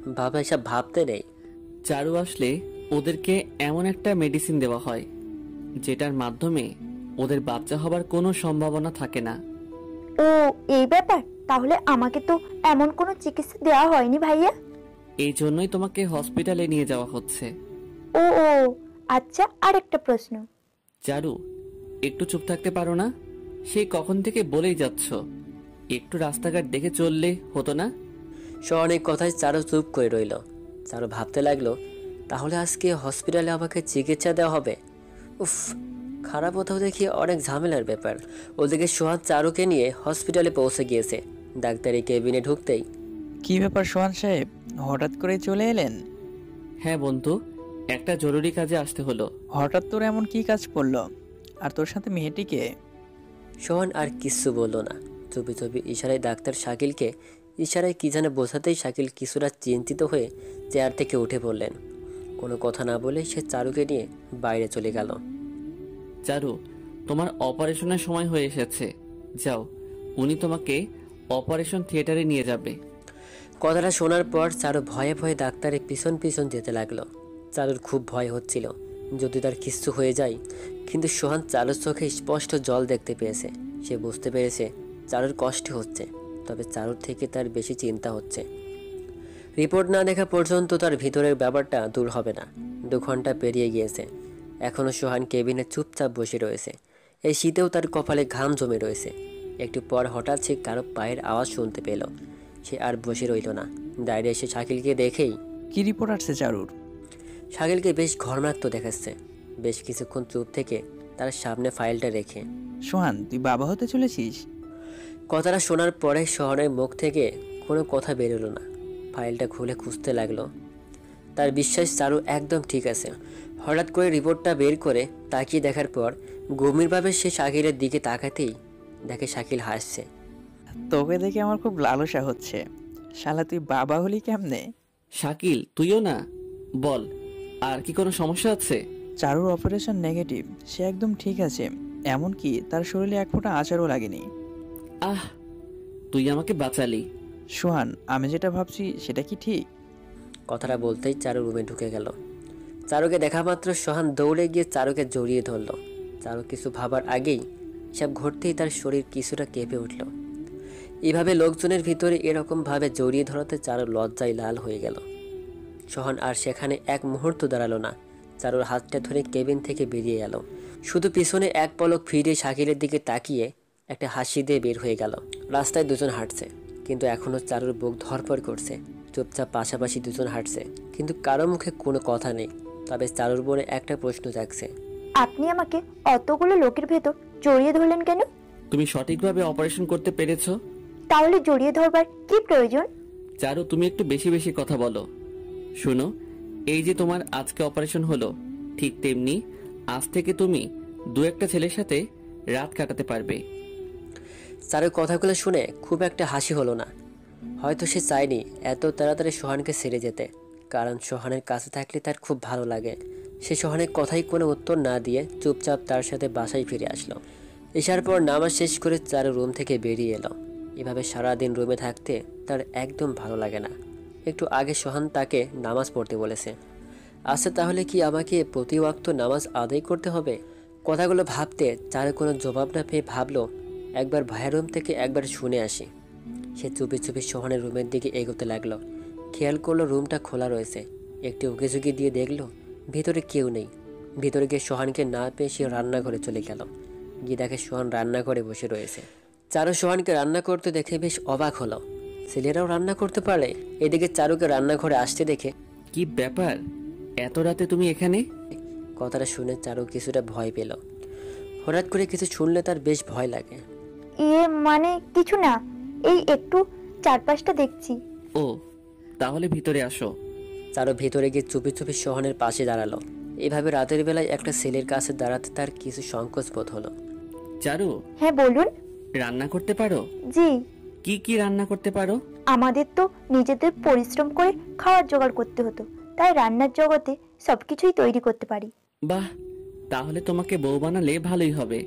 বাবা এসব ভাবতে নেই। চারু আসলে ওদেরকে এমন একটা মেডিসিন দেওয়া হয় যেটার মাধ্যমে ওদের বাচ্চা হবার কোনো সম্ভাবনা থাকে না। ও এই ব্যাপার, তাহলে আমাকে তো এমন কোনো চিকিৎসা দেওয়া হয়নি ভাইয়া। এই জন্যই তোমাকে হসপিটালে নিয়ে যাওয়া হচ্ছে। ও ও আচ্ছা, আর একটা প্রশ্ন। চারু, একটু চুপ থাকতে পারো না? সেই কখন থেকে বলেই যাচ্ছ, একটু রাস্তাঘাট দেখে চললে হতো না? সোহানের কথায় চারু চুপ করে রইল। চারু ভাবতে লাগলো, তাহলে আজকে হসপিটালে আমাকে চিকিৎসা দেওয়া হবে। উফ, খারাপ কোথাও দেখি অনেক ঝামেলার ব্যাপার। ওদিকে সোহান চারুকে নিয়ে হসপিটালে পৌঁছে গিয়েছে। ডাক্তারি কেবিনে ঢুকতেই, কি ব্যাপার সোহান সাহেব, হঠাৎ করে চলে এলেন? হ্যাঁ বন্ধু, একটা জরুরি কাজে আসতে হলো। হঠাৎ তোর এমন কি কাজ পড়লো? আর তোর সাথে মেয়েটিকে? সোহান আর কিচ্ছু বলল না। চুপি চুপি ইশারায় ডাক্তার শাকিলকে ইশারায় কি যেন বোঝাতেই শাকিল কিছুটা চিন্তিত হয়ে চেয়ার থেকে উঠে পড়লেন। কোনো কথা না বলে সে চারুকে নিয়ে বাইরে চলে গেল। চারু, তোমার অপারেশনের সময় হয়ে এসেছে, যাও, উনি তোমাকে অপারেশন থিয়েটারে নিয়ে যাবে। কথাটা শোনার পর চারু ভয়ে ভয়ে ডাক্তারের পিছন পিছন যেতে লাগলো। চারুর খুব ভয় হচ্ছিল যদি তার কিচ্ছু হয়ে যায়, কিন্তু সোহান চারুর চোখে স্পষ্ট জল দেখতে পেয়েছে। সে বুঝতে পেরেছে চারুর কষ্ট হচ্ছে, তবে চারুর থেকে তার বেশি চিন্তা হচ্ছে। রিপোর্ট না দেখা পর্যন্ত তার ভিতরের ব্যাপারটা দূর হবে না। 2 ঘন্টা পেরিয়ে গিয়েছে, এখনও সোহান কেবিনে চুপচাপ বসে রয়েছে। এই শীতেও তার কপালে ঘাম জমে রয়েছে। একটু পর হঠাৎ সে কারো পায়ের আওয়াজ শুনতে পেল। সে আর বসে রইল না, দাঁড়িয়ে এসে শাকিলকে দেখেই, কি রিপোর্ট আসছে চারুর? শাকিলকে বেশ ঘর্মাক্ত দেখাচ্ছে। বেশ কিছুক্ষণ চুপ থেকে তার সামনে ফাইলটা রেখে, সোহান, তুই বাবা হতে চলেছিস? কথাটা শোনার পরে শহরের মুখ থেকে কোনো কথা বেরোলো না। ফাইলটা খুলে খুঁজতে লাগলো। তার বিশ্বাস চারু একদম ঠিক আছে। হঠাৎ করে রিপোর্টটা বের করে তাকিয়ে দেখার পর গভীরভাবে সে শাকিলের দিকে তাকাতেই দেখে শাকিল হাসছে। তোকে দেখে আমার খুব লালসা হচ্ছে। শালা, তুই বাবা হলি কেমনে? শাকিল, তুইও না? বল, আর কি কোনো সমস্যা আছে? চারুর অপারেশন নেগেটিভ, সে একদম ঠিক আছে। এমনকি তার শরীরে এক ফোঁটা আচারও লাগেনি। আহ, তুই আমাকে বাঁচালি। সোহান, আমি যেটা ভাবছি সেটা কি ঠিক? কথাটা বলতেই চারু রুমে ঢুকে গেল। চারুকে দেখা মাত্র সোহান দৌড়ে গিয়ে চারুকে জড়িয়ে ধরল। চারু কিছু ভাবার আগেই সব ঘটতেই তার শরীর কিছুটা কেঁপে উঠল। এভাবে লোকজনের ভিতরে এরকমভাবে জড়িয়ে ধরাতে চারু লজ্জায় লাল হয়ে গেল। সোহান আর সেখানে এক মুহূর্ত দাঁড়ালো না। চারুর হাতটা ধরে কেবিন থেকে বেরিয়ে গেল। শুধু পিছনে এক পলক ফিরে শাকিলের দিকে তাকিয়ে একটা হাসি দিয়ে বের হয়ে গেল। রাস্তায় দুজন হাঁটছে, কিন্তু এখনও চারুর বুক ধরপড় করছে। চুপচাপ পাশাপাশি দুজন হাঁটছে, কিন্তু কারো মুখে কোনো কথা নেই। তবে চারুর মনে একটা প্রশ্ন জাগছে। আপনি আমাকে অতগুলো লোকের ভেতর জড়িয়ে ধরলেন কেন? তুমি সঠিকভাবে অপারেশন করতে পেরেছো? তাহলে জড়িয়ে ধরবার কি প্রয়োজন? চারু, তুমি একটু বেশি বেশি কথা বলো। শোনো, এই যে তোমার আজকে অপারেশন হলো, ঠিক তেমনি আজ থেকে তুমি 2-1টা ছেলের সাথে রাত কাটাতে পারবে। চারুর কথাগুলো শুনে খুব একটা হাসি হলো না। হয়তো সে চায়নি এত তাড়াতাড়ি সোহানকে ছেড়ে যেতে, কারণ সোহানের কাছে থাকলে তার খুব ভালো লাগে। সে সোহানের কথাই কোনো উত্তর না দিয়ে চুপচাপ তার সাথে বাসায় ফিরে আসলো। এসার পর নামাজ শেষ করে চারু রুম থেকে বেরিয়ে এলো। এভাবে সারাদিন রুমে থাকতে তার একদম ভালো লাগে না। একটু আগে সোহান তাকে নামাজ পড়তে বলেছে। আচ্ছা, তাহলে কি আমাকে প্রতি ওয়াক্ত নামাজ আদায় করতে হবে? কথাগুলো ভাবতে চারু কোনো জবাব না পেয়ে ভাবলো একবার ভাইয়ের রুম থেকে একবার শুনে আসি। সে চুপি চুপি সোহানের রুমের দিকে এগোতে লাগলো। খেয়াল করলো রুমটা খোলা রয়েছে। একটু উঁকিঝুঁকি দিয়ে দেখলো ভিতরে কেউ নেই। ভিতরে গিয়ে সোহানকে না পেয়ে সে রান্নাঘরে চলে গেল। গিয়ে দেখে সোহান রান্নাঘরে বসে রয়েছে। চারু সোহানকে রান্না করতে দেখে বেশ অবাক হলো। ছেলেরাও রান্না করতে পারে? এদিকে চারুকে রান্নাঘরে আসতে দেখে, কি ব্যাপার, এত রাতে তুমি এখানে? কথাটা শুনে চারু কিছুটা ভয় পেল। হঠাৎ করে কিছু শুনলে তার বেশ ভয় লাগে। মানে কিছু না, এই একটু চারপাশটা দেখছি। ও, তাহলে ভিতরে আসো। চারু ভিতরে গিয়ে চুপি চুপি সোহানের পাশে দাঁড়ালো। এভাবে রাতের বেলায় একটা ছেলের কাছে দাঁড়াতে তার কিছু সংকোচ বোধ হলো। চারু, হ্যাঁ বলুন। রান্না করতে পারো? জি। কি কি রান্না করতে পারো? আমাদের তো নিজেদের পরিশ্রম করে খাওয়ার জোগাড় করতে হতো, তাই রান্নার জগতে সবকিছুই তৈরি করতে পারি। বাহ, তাহলে তোমাকে বউ বানালে ভালোই হবে।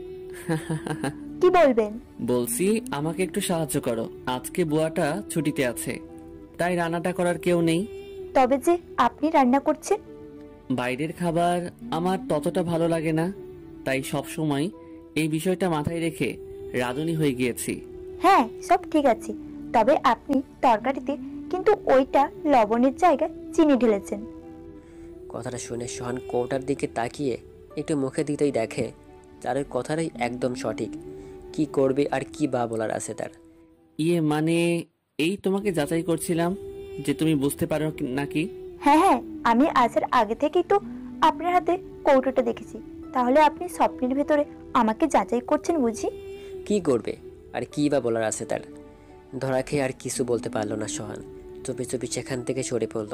কি বলবেন? বলছি, আমাকে একটু সাহায্য করো। আজকে বুয়াটা ছুটিতে আছে, তাই রান্নাটা করার কেউ নেই। তবে যে আপনি রান্না করছেন। বাইরের খাবার আমার ততটা ভালো লাগে না, তাই সব সময় এই বিষয়টা মাথায় রেখে রাঁধুনি হয়ে গিয়েছি। হ্যাঁ, সব ঠিক আছে, তবে আপনি তরকারিতে কিন্তু ওইটা লবণের জায়গায় চিনি ঢেলেছেন। কথাটা শুনে সোহান কৌটার দিকে তাকিয়ে একটু মুখে দিতেই দেখে চারুর কথাটাই একদম সঠিক। কি করবে আর কি বা বলার আছে তার। মানে এই তোমাকে যাচাই করছিলাম যে তুমি বুঝতে পারো নাকি। হ্যাঁ হ্যাঁ, আমি আসার আগে থেকেই তো আপনার হাতে কৌটোটা দেখেছি। তাহলে আপনি স্বপ্নের ভেতরে আমাকে যাচাই করছেন বুঝি? কি করবে আর কি বা বলার আছে তার। ধরা খেয়ে আর কিছু বলতে পারলো না সোহান। চুপি চুপি সেখান থেকে সরে পড়ল।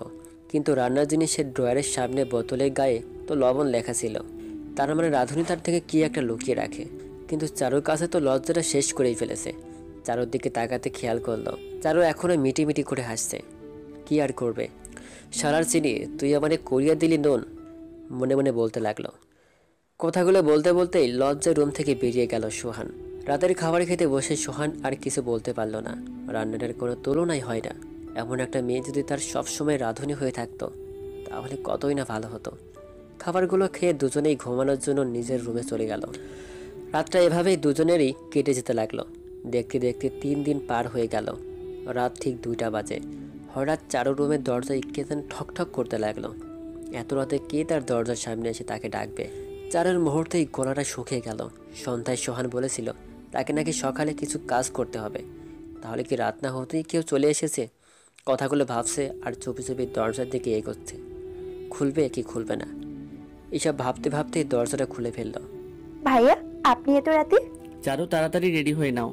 কিন্তু রান্নার জিনিসের ড্রয়ারের সামনে বোতলের গায়ে তো লবণ লেখা ছিল। তার মানে রাঁধুনি তার থেকে কি একটা লুকিয়ে রাখে। কিন্তু চারুর কাছে তো লজ্জাটা শেষ করেই ফেলেছে। চারুর দিকে তাকাতে খেয়াল করলো চারু এখনো মিটি মিটি করে হাসছে। কি আর করবে, সারার চিনি তুই আমারে করিয়া দিলি নুন, মনে মনে বলতে লাগলো। কথাগুলো বলতে বলতেই লজ্জায় রুম থেকে বেরিয়ে গেল সোহান। রাতের খাবার খেতে বসে সোহান আর কিছু বলতে পারল না। রান্নাটার কোনো তুলনাই হয় না। এমন একটা মেয়ে যদি তার সবসময় রাঁধুনি হয়ে থাকতো তাহলে কতই না ভালো হতো। খাবারগুলো খেয়ে দুজনেই ঘুমানোর জন্য নিজের রুমে চলে গেল। রাতটা এভাবেই দুজনেরই কেটে যেতে লাগলো। দেখতে দেখতে 3 দিন পার হয়ে গেল। রাত ঠিক 2টা বাজে। হঠাৎ চারু রুমের দরজায় কে যেন ঠক ঠক করতে লাগলো। এত রাতে কে তার দরজার সামনে এসে তাকে ডাকবে? চারুর মুহূর্তেই গলাটা শুকিয়ে গেল। সন্ধ্যায় সোহান বলেছিল তাকে নাকি সকালে কিছু কাজ করতে হবে। তাহলে কি রাত না হতেই কেউ চলে এসেছে? কথাগুলো ভাবছে আর চুপি চুপি দরজার দিকে এগোচ্ছে। খুলবে কি খুলবে না, এসব ভাবতে ভাবতেই দরজাটা খুলে ফেললো। ভাইয়া, আপনি এত রাতে? চারু তাড়াতাড়ি রেডি হয়ে নাও।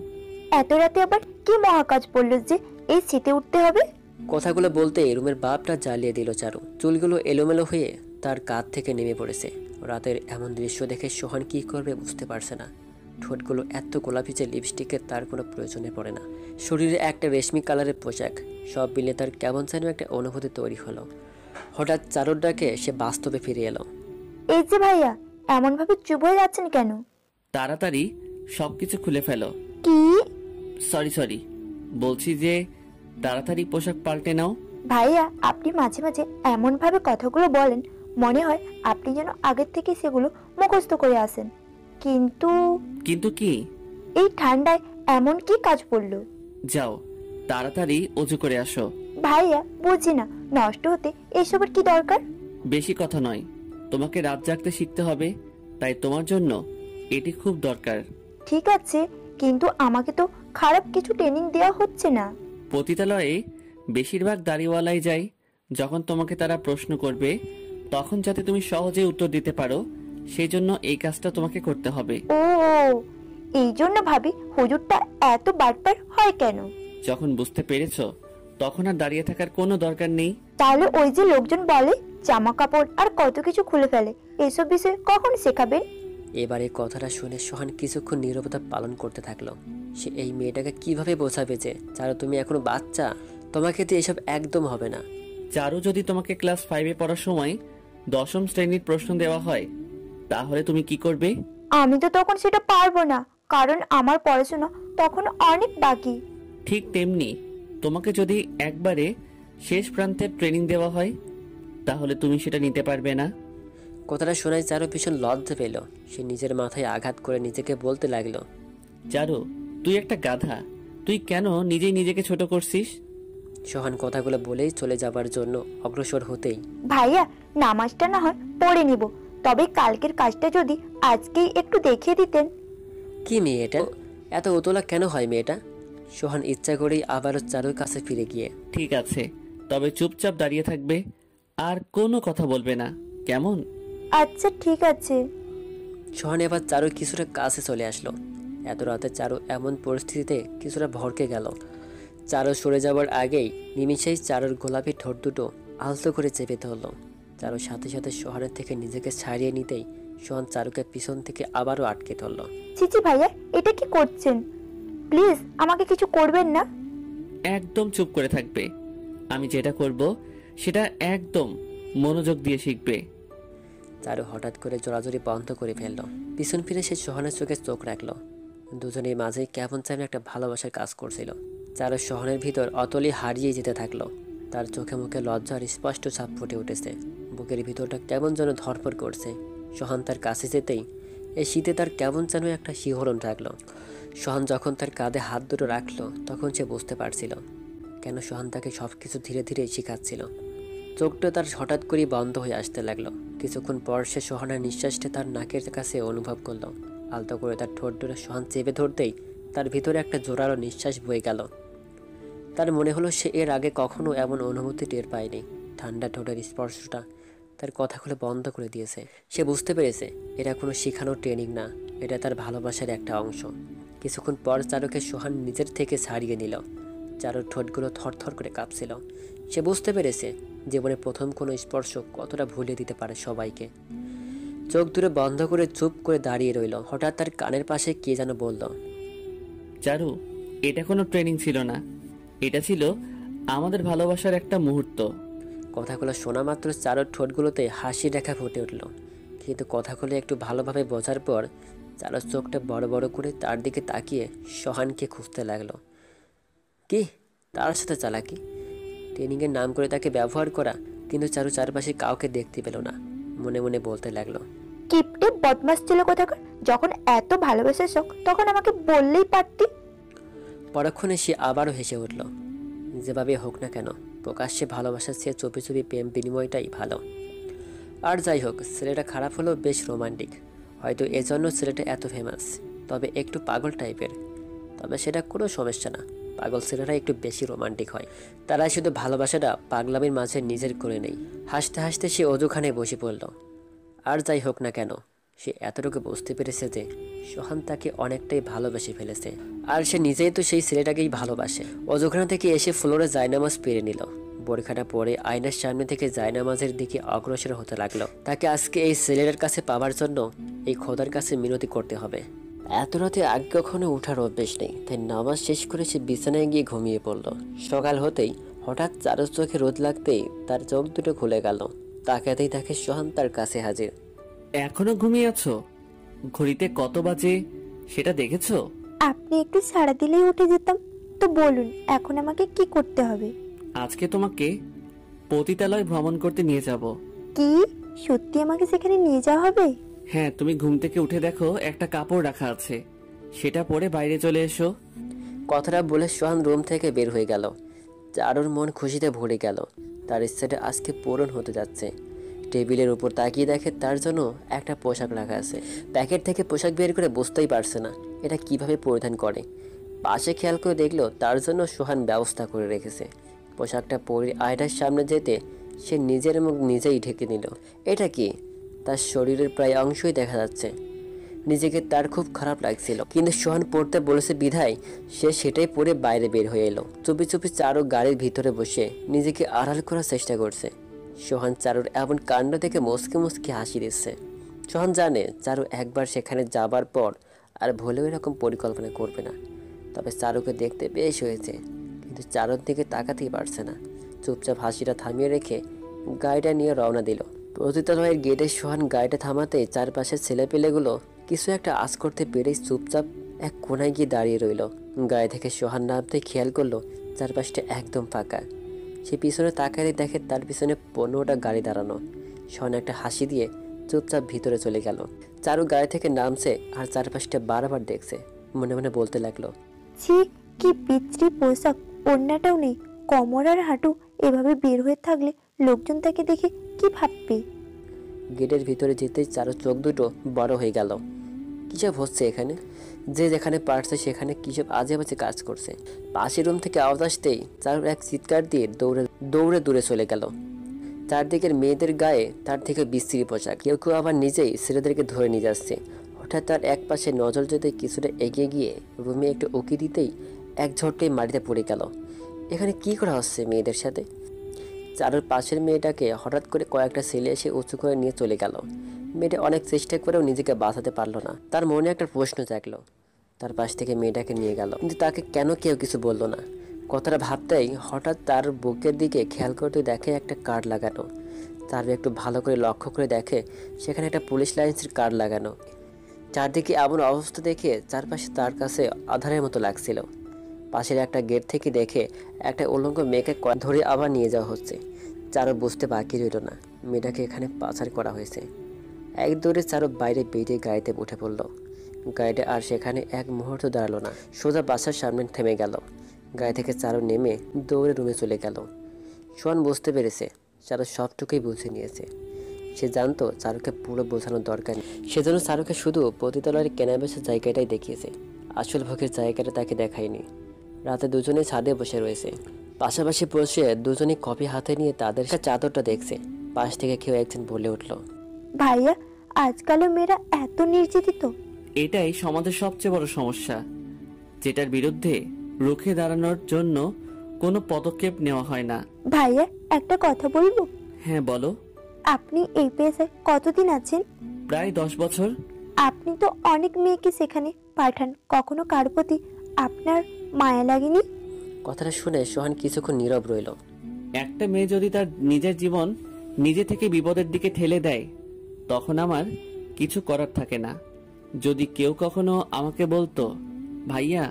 এত রাতে আবার কি মহাকাজ পড়লো যে এই শীতে উঠতে হবে? কথাগুলো বলতে রুমের বাল্বটা জ্বালিয়ে দিল চারু। চুলগুলো এলোমেলো হয়ে তার কাঁধ থেকে নেমে পড়েছে। রাতের এমন দৃশ্য দেখে সোহান কি করবে বুঝতে পারছে না। ঠোঁটগুলো এত গোলাপি যে লিপস্টিকের তার কোনো প্রয়োজনে পড়ে না। শরীরে একটা রেশমি কালারের পোশাক, সব মিলে তার কেমন যেন একটা অনুভূতি তৈরি হলো। হঠাৎ চারুর ডাকে সে বাস্তবে ফিরে এলো। এই যে ভাইয়া, এমন ভাবে চুপ হয়ে যাচ্ছেন কেন? তাড়াতাড়ি সবকিছু খুলে ফেলো। কি? সরি, বলছি যে তাড়াতাড়ি পোশাক পাল্টে নাও। ভাইয়া, আপনি মাঝে মাঝে এমন ভাবে কথাগুলো বলেন মনে হয় আপনি যেন আগের থেকে সেগুলো মুখস্থ করে আসেন। কিন্তু কিন্তু কি? এই ঠান্ডায় এমন কি কাজ পড়লো? যাও তাড়াতাড়ি অজু করে আসো। ভাইয়া, বুঝি না, নষ্ট হতে এসবের কি দরকার? বেশি কথা নয়, তোমাকে রাত জাগতে শিখতে হবে, তাই তোমার জন্য এটি খুব দরকার। ঠিক আছে, কিন্তু আমাকে তো খারাপ কিছু ট্রেনিং দেওয়া হচ্ছে না। পতিতালয়ে বেশিরভাগ দাড়িওয়ালাই যায়। যখন তোমাকে তারা প্রশ্ন করবে তখন যাতে তুমি সহজে উত্তর দিতে পারো, সেই জন্য এই কাজটা তোমাকে করতে হবে। ও, এই জন্য ভাবি হুজুরটা এত বাটপার হয় কেন? যখন বুঝতে পেরেছো তখন আর দাঁড়িয়ে থাকার কোনো দরকার নেই। তাহলে ওই যে লোকজন বলে জামা কাপড় আর কত কিছু খুলে ফেলে, এসব বিষয়ে কখন শেখাবেন? এবারে কথাটা শুনে সোহান কিছুক্ষণ নীরবতা পালন করতে থাকলো। সে এই মেয়েটাকে কিভাবে বোঝাবে যে চারু তুমি এখনো বাচ্চা, তোমাকে দিয়ে এসব একদম হবে না। চারু যদি তোমাকে ক্লাস 5-এ পড়ার সময় 10ম শ্রেণীর প্রশ্ন দেওয়া হয় তাহলে তুমি কি করবে? আমি তো তখন সেটা পারবো না, কারণ আমার পড়াশোনা তখন অনেক বাকি। ঠিক তেমনি তোমাকে যদি একবারে শেষ প্রান্তের ট্রেনিং দেওয়া হয় তাহলে তুমি সেটা নিতে পারবে না। কথাটা শোনায় চারু ভীষণ লজ্জা পেল। সে নিজের মাথায় আঘাত করে নিজেকে বলতে লাগলো, চারু তুই একটা গাধা, তুই কেন নিজেই নিজেকে ছোট করছিস? সোহান কথাগুলো বলেই চলে যাবার জন্য অগ্রসর হতেই, ভাইয়া, নামাজটা না হয় পড়ে নিব, তবে কালকের কাজটা যদি আজকেই একটু দেখিয়ে দিতেন। কি মেয়ে এটা, এত উতলা কেন হয় মেয়েটা? সোহান ইচ্ছা করেই আবারও চারুর কাছে ফিরে গিয়ে, ঠিক আছে, তবে চুপচাপ দাঁড়িয়ে থাকবে আর কোনো কথা বলবে না, কেমন? আচ্ছা ঠিক আছে। সোহান এবার চারুর কিছুটা কাছে চলে আসলো। এত রাতে চারু এমন পরিস্থিতিতে কিছুটা ভড়কে গেল। চারু সরে যাবার আগেই নিমিষেই চারুর গোলাপি ঠোঁট দুটো আলতো করে চেপে ধরল। চারুর সাথে সাথে সোহানের থেকে নিজেকে ছাড়িয়ে নিতেই সোহান চারুকে পিছন থেকে আবারও আটকে ধরল। চিচি ভাইয়া, এটা কি করছেন? প্লিজ আমাকে কিছু করবেন না। একদম চুপ করে থাকবে। আমি যেটা করব সেটা একদম মনোযোগ দিয়ে শিখবে। চারু হঠাৎ করে জোরাজুরি বন্ধ করে ফেলল। পিছন ফিরে সে সোহানের চোখে চোখ রাখলো। দুজনের মাঝেই কেমন যেন একটা ভালোবাসার কাজ করছিল। চারু সোহানের ভিতর অতলি হারিয়ে যেতে থাকলো। তার চোখে মুখে লজ্জার স্পষ্ট ছাপ ফুটে উঠেছে। বুকের ভিতরটা কেমন যেন ধরপড় করছে। সোহান তার কাছে যেতেই এই শীতে তার কেমন যেন একটা শিহরণ রাখলো। সোহান যখন তার কাঁধে হাত দুটো রাখলো তখন সে বুঝতে পারছিল কেন সোহান তাকে সব কিছু ধীরে ধীরে শেখাচ্ছিল। চোখটা তার হঠাৎ করেই বন্ধ হয়ে আসতে লাগলো। কিছুক্ষণ পর সে সোহানের নিঃশ্বাসটা তার নাকের কাছে অনুভব করলো। আলতো করে তার ঠোঁট দুটো সোহান চেপে ধরতেই তার ভিতরে একটা জোরালো নিঃশ্বাস বয়ে গেল। তার মনে হলো সে এর আগে কখনো এমন অনুভূতি টের পায়নি। ঠান্ডা ঠোঁটের স্পর্শটা তার কথাগুলো বন্ধ করে দিয়েছে। সে বুঝতে পেরেছে এটা কোনো শেখানোর ট্রেনিং না, এটা তার ভালোবাসার একটা অংশ। কিছুক্ষণ পর চারুকে সোহান নিজের থেকে ছাড়িয়ে নিল। চারুর ঠোঁটগুলো থরথর করে কাঁপছিল। সে বুঝতে পেরেছে জীবনে প্রথম কোনো স্পর্শ কতটা ভুলিয়ে দিতে পারে সবাইকে। চোখ দুটো বন্ধ করে চুপ করে দাঁড়িয়ে রইল। হঠাৎ তার কানের পাশে কে যেন বলল, চারু, এটা কোনো ট্রেনিং ছিল না, এটা ছিল আমাদের ভালোবাসার একটা মুহূর্ত। কথাগুলো শোনা মাত্র চারুর ঠোঁটগুলোতে হাসি রেখা ফুটে উঠল। কিন্তু কথাগুলো একটু ভালোভাবে বোঝার পর চারুর চোখটা বড় বড় করে তার দিকে তাকিয়ে সোহানকে খুঁজতে লাগলো। কি তার সাথে চালাকি? ট্রেনিংয়ের নাম করে তাকে ব্যবহার করা? কিন্তু চারু চারপাশে কাউকে দেখতে পেল না। মনে মনে বলতে লাগলো, কিপটে বদমাস ছিল কোথাকার। যখন এত ভালোবাসার শখ তখন আমাকে বললেই পারতি। পরক্ষণে সে আবারও হেসে উঠল। যেভাবে হোক না কেন প্রকাশ্যে ভালোবাসার চেয়ে চুপি চুপি প্রেম বিনিময়টাই ভালো। আর যাই হোক, ছেলেটা খারাপ হলেও বেশ রোমান্টিক। হয়তো এজন্য ছেলেটা এত ফেমাস। তবে একটু পাগল টাইপের। তবে সেটা কোনো সমস্যা না। পাগল ছেলেরা একটু বেশি রোমান্টিক হয়। তারা শুধু ভালোবাসাটা পাগলামির মাঝে নিজের করে নেই। হাসতে হাসতে সে অজুখানে বসে পড়ল। আর যাই হোক না কেন সে এতটুকু বুঝতে পেরেছে যে সোহান তাকে অনেকটাই ভালোবেসে ফেলেছে। আর সে নিজেই তো সেই ছেলেটাকেই ভালোবাসে। অজুখানা থেকে এসে ফ্লোরে জায়নামাজ পেরে নিল। বোরখাটা পরে আয়নার সামনে থেকে জায়নামাজের দিকে অগ্রসর হতে লাগলো। তাকে আজকে এই ছেলেটার কাছে পাওয়ার জন্য এই খোদার কাছে মিনতি করতে হবে। এত রাতে আগে কখনো ওঠার অভ্যেস নেই, তাই নামাজ শেষ করে সে বিছানায় গিয়ে ঘুমিয়ে পড়ল। সকাল হতেই হঠাৎ চারুর চোখে রোদ লাগতেই তার চোখ দুটো খুলে গেল। তাকাতেই তাকে সোহান তার কাছে হাজির। এখনো ঘুমিয়ে আছো? ঘড়িতে কত বাজে সেটা দেখেছো? আপনি একটু সাড়া দিলেই উঠে যেতাম। তো বলুন এখন আমাকে কি করতে হবে? আজকে তোমাকে পতিতালয় ভ্রমণ করতে নিয়ে যাব। কি সত্যি আমাকে সেখানে নিয়ে যাওয়া হবে? হ্যাঁ, তুমি ঘুম থেকে উঠে দেখো একটা কাপড় রাখা আছে, সেটা পরে বাইরে চলে এসো। কথাটা বলে সোহান রুম থেকে বের হয়ে গেল। চারুর মন খুশিতে ভরে গেল। তার ইচ্ছাটা আজকে পূরণ হতে যাচ্ছে। টেবিলের উপর তাকিয়ে দেখে তার জন্য একটা পোশাক রাখা আছে। প্যাকেট থেকে পোশাক বের করে বুঝতেই পারছে না এটা কিভাবে পরিধান করে। পাশে খেয়াল করে দেখলো তার জন্য সোহান ব্যবস্থা করে রেখেছে। পোশাকটা পরে আয়নার সামনে যেতে সে নিজের মুখ নিজেই ঢেকে নিল। এটা কি? তার শরীরের প্রায় অংশই দেখা যাচ্ছে। নিজেকে তার খুব খারাপ লাগছিল, কিন্তু সোহান পড়তে বলেছে বিধায় সে সেটাই পরে বাইরে বের হয়ে এলো। চুপি চুপি চারু গাড়ির ভিতরে বসে নিজেকে আড়াল করার চেষ্টা করছে। সোহান চারুর এমন কাণ্ড দেখে মুচকি মুচকি হাসি দিচ্ছে। সোহান জানে চারু একবার সেখানে যাবার পর আর ভুলেও এরকম পরিকল্পনা করবে না। তবে চারুকে দেখতে বেশ হয়েছে, কিন্তু চারুর দিকে তাকাতেই পারছে না। চুপচাপ হাসিটা থামিয়ে রেখে গাড়িটা নিয়ে রওনা দিল। পতিতালয়ের গেটে সোহান গাড়িটা থামাতেই চারপাশের ছেলেপেলেগুলো কিছু একটা আজ করতে পেরেই চুপচাপ এক কোনায় গিয়ে দাঁড়িয়ে রইল। গাড়ি থেকে সোহান নামতে খেয়াল করলো চারপাশটা একদম ফাঁকা। সে পিছনে তাকালে দেখে তার পিছনে 15টা গাড়ি দাঁড়ানো। সোহান একটা হাসি দিয়ে চুপচাপ ভিতরে চলে গেল। চারু গাড়ি থেকে নামছে আর চারপাশটা বারবার দেখছে। মনে মনে বলতে লাগলো, ছি কি বিচ্ছিরি পোশাক, ওড়নাটাও নেই, কোমর আর হাঁটু এভাবে বের হয়ে থাকলে লোকজন তাকে দেখে কি ভাববে? গেটের ভিতরে যেতেই চারু চোখ দুটো বড় হয়ে গেল। কিসব হচ্ছে এখানে? যে যেখানে পারছে সেখানে কিসব আজে বাজে কাজ করছে। পাশের রুম থেকে আওয়াজ আসতেই চারুর এক চিৎকার দিয়ে দৌড়ে দূরে চলে গেল। চারদিকের মেয়েদের গায়ে তার থেকে বিশ্রী পোশাক। কেউ কেউ আবার নিজেই ছেলেদেরকে ধরে নিয়ে যাচ্ছে। হঠাৎ তার এক পাশে নজর যেতে কিছুটা এগিয়ে গিয়ে রুমে একটু উকি দিতেই এক ঝটকায় মাটিতে পড়ে গেল। এখানে কি করা হচ্ছে মেয়েদের সাথে? চারুর পাশের মেয়েটাকে হঠাৎ করে কয়েকটা ছেলে এসে উঁচু করে নিয়ে চলে গেল। মেয়েটা অনেক চেষ্টা করেও নিজেকে বাঁচাতে পারলো না। তার মনে একটা প্রশ্ন জাগলো। তার পাশ থেকে মেয়েটাকে নিয়ে গেল, কিন্তু তাকে কেন কেউ কিছু বললো না। কথাটা ভাবতেই হঠাৎ তার বুকের দিকে খেয়াল করতে দেখে একটা কার্ড লাগানো। তার একটু ভালো করে লক্ষ্য করে দেখে সেখানে একটা পুলিশ লাইন্সের কার্ড লাগানো। চারদিকে এমন অবস্থা দেখে চারপাশে তার কাছে আধারের মতো লাগছিল। পাশের একটা গেট থেকে দেখে একটা উলঙ্গ মেয়েকে ধরে আবার নিয়ে যাওয়া হচ্ছে। চারু বুঝতে বাকি রইল না মেয়েটাকে এখানে পাচার করা হয়েছে। এক দৌড়ে চারু বাইরে বেরিয়ে গাড়িতে উঠে পড়ল। গাড়িটা আর সেখানে এক মুহূর্ত দাঁড়ালো না, সোজা বাসার সামনে থেমে গেল। গাড়ি থেকে চারু নেমে দৌড়ে রুমে চলে গেল। সোহান বুঝতে পেরেছে চারু সবটুকুই বুঝে নিয়েছে। সে জানতো চারুকে পুরো বোঝানোর দরকার নেই, সেজন্য চারুকে শুধু পতিতালয়ের কেনাবেচার জায়গাটাই দেখিয়েছে, আসল ভোগের জায়গাটা তাকে দেখায়নি। রাতে দুজনেই ছাদে বসে রয়েছে, পাশাপাশি বসে দুজনেই কফি হাতে নিয়ে তাদের চাদরটা দেখছে। পাশ থেকে কেউ একজন বলে উঠল, ভাইয়া আজকালও মেয়েরা এত নির্যাতিত? এটাই সমাজের সবচেয়ে বড় সমস্যা, যেটার বিরুদ্ধে রুখে দাঁড়ানোর জন্য কোনো পদক্ষেপ নেওয়া হয় না। ভাইয়া একটা কথা বলবো? হ্যাঁ বলো। আপনি এই পেশায় কতদিন আছেন? প্রায় 10 বছর। আপনি তো অনেক মেয়েকে সেখানে পাঠান, কখনো কার প্রতি আপনার মায়া লাগেনি? কথাটা শুনে সোহান কিছুক্ষণ নীরব রইল। একটা মেয়ে যদি তার নিজের জীবন নিজে থেকে বিপদের দিকে ঠেলে দেয়, তখন আমার কিছু করার থাকে না। যদি কেউ কখনো আমাকে বলতো, ভাইয়া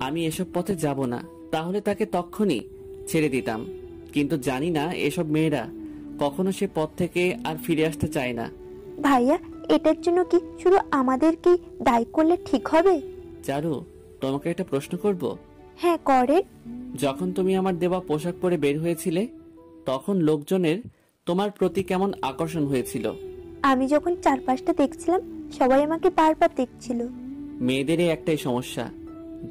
আমি এসব পথে যাব না, তাহলে তাকে তখনই ছেড়ে দিতাম। কিন্তু জানি না এসব মেয়েরা কখনো সে পথ থেকে আর ফিরে আসতে চায় না। ভাইয়া এটার জন্য কি শুধু আমাদেরকেই দায়ী করলে ঠিক হবে? চারু, তোমাকে একটা প্রশ্ন করব। হ্যাঁ করেন। যখন তুমি আমার দেওয়া পোশাক পরে বের হয়েছিলে, তখন লোকজনের তোমার প্রতি কেমন আকর্ষণ হয়েছিল? আমি যখন চারপাশটা দেখছিলাম সবাই আমাকে বারবার দেখছিল। মেয়েদের একটাই সমস্যা,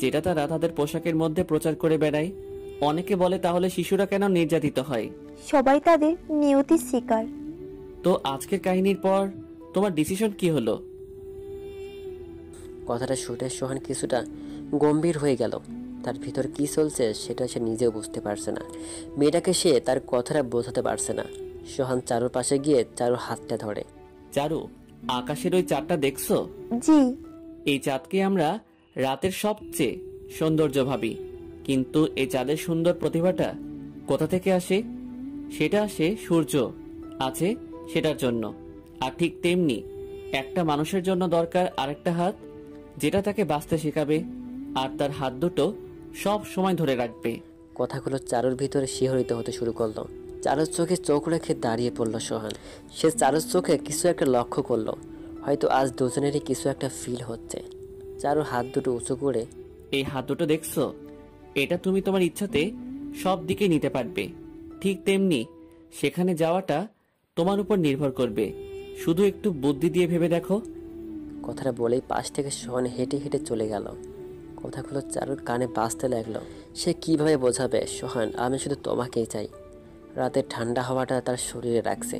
যেটা তারা তাদের পোশাকের মধ্যে প্রচার করে বেড়ায়। অনেকে বলে তাহলে শিশুরা কেন নির্যাতিত হয়? সবাই তাদের নিয়তির শিকার। তো আজকের কাহিনীর পর তোমার ডিসিশন কি হলো? কথাটা শুনে সোহান কিছুটা গম্ভীর হয়ে গেল। তার ভিতর কি চলছে সেটা সে নিজেও বুঝতে পারছে না। মেয়েটাকে সে তার কথাটা বোঝাতে পারছে না। সোহান চারুর পাশে গিয়ে চারুর হাতটা ধরে। চারু, আকাশের ওই চাঁদটা দেখছো? জি। এই চাঁদকে আমরা রাতের সবচেয়ে সৌন্দর্য ভাবি, কিন্তু এই চাঁদের সুন্দর প্রতিভাটা কোথা থেকে আসে? সেটা আসে সূর্য আছে সেটার জন্য। আর ঠিক তেমনি একটা মানুষের জন্য দরকার আরেকটা হাত, যেটা তাকে বাঁচতে শেখাবে আর তার হাত দুটো সব সময় ধরে রাখবে। কথাগুলো চারুর ভিতরে শিহরিত হতে শুরু করলো। চারুর চোখে চোখ রেখে দাঁড়িয়ে পড়লো সোহান। সে চারুর চোখে কিছু একটা লক্ষ্য করলো। হয়তো আজ দুজনেরই কিছু একটা ফিল হচ্ছে। চারু হাত দুটো উঁচু করে, এই হাত দুটো দেখছো? এটা তুমি তোমার ইচ্ছাতে সব দিকে নিতে পারবে। ঠিক তেমনি সেখানে যাওয়াটা তোমার উপর নির্ভর করবে। শুধু একটু বুদ্ধি দিয়ে ভেবে দেখো। কথাটা বলেই পাশ থেকে সোহান হেঁটে হেঁটে চলে গেল। কথাগুলো চারুর কানে বাজতে লাগলো। সে কিভাবে বোঝাবে, সোহান আমি শুধু তোমাকেই চাই। রাতের ঠান্ডা হাওয়াটা তার শরীরে রাখছে,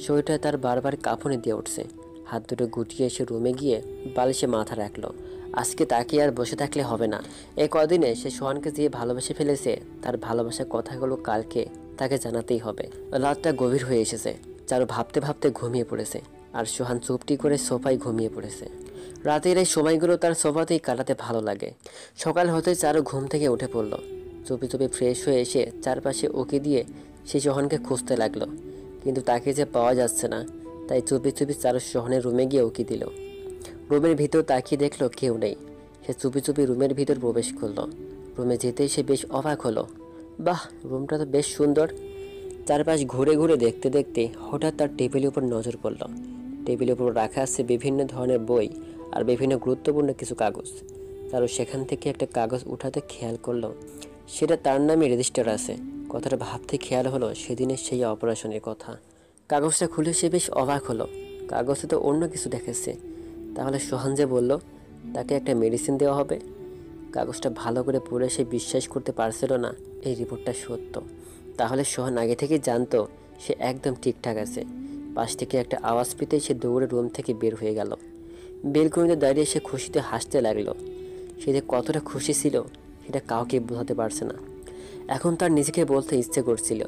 শরীরটা তার বারবার কাঁপুনি দিয়ে উঠছে। হাত দুটো গুটিয়ে এসে রুমে গিয়ে বালিশে মাথা রাখলো। আজকে তাকে আর বসে থাকলে হবে না। এই কদিনে সে সোহানকে যে ভালোবেসে ফেলেছে, তার ভালোবাসার কথাগুলো কালকে তাকে জানাতেই হবে। রাতটা গভীর হয়ে এসেছে। চারু ভাবতে ভাবতে ঘুমিয়ে পড়েছে, আর সোহান চুপটি করে সোফায় ঘুমিয়ে পড়েছে। রাতের এই সময়গুলো তার সোফাতেই কাটাতে ভালো লাগে। সকাল হতে চারু ঘুম থেকে উঠে পড়ল। চুপি চুপি ফ্রেশ হয়ে এসে চারপাশে উকি দিয়ে সে সোহানকে খুঁজতে লাগলো, কিন্তু তাকে যে পাওয়া যাচ্ছে না। তাই চুপি চুপি চারু সোহানের রুমে গিয়ে উকি দিল। রুমের ভিতর তাকিয়ে দেখলো কেউ নেই। সে চুপি চুপি রুমের ভিতর প্রবেশ করলো। রুমে যেতেই সে বেশ অবাক হলো। বাহ, রুমটা তো বেশ সুন্দর। চারপাশ ঘুরে ঘুরে দেখতে দেখতে হঠাৎ তার টেবিলের উপর নজর পড়ল। টেবিলের উপর রাখা আছে বিভিন্ন ধরনের বই আর বিভিন্ন গুরুত্বপূর্ণ কিছু কাগজ। তারও সেখান থেকে একটা কাগজ উঠাতে খেয়াল করলো সেটা তার নামে রেজিস্টার আছে। কথাটা ভাবতে খেয়াল হলো সেদিনের সেই অপারেশনের কথা। কাগজটা খুলে সে বেশ অবাক হলো। কাগজে তো অন্য কিছু দেখেছে। তাহলে সোহান যে বলল তাকে একটা মেডিসিন দেওয়া হবে। কাগজটা ভালো করে পড়ে সে বিশ্বাস করতে পারছিল না এই রিপোর্টটা সত্য। তাহলে সোহান আগে থেকেই জানতো সে একদম ঠিকঠাক আছে। পাশ থেকে একটা আওয়াজ পেতেই সে দৌড়ে রুম থেকে বের হয়ে গেল। বেলকনিতে দাঁড়িয়ে সে খুশিতে হাসতে লাগলো। সে যে কতটা খুশি ছিল সেটা কাউকে বোঝাতে পারছে না। এখন তার নিজেকে বলতে ইচ্ছে করছিল,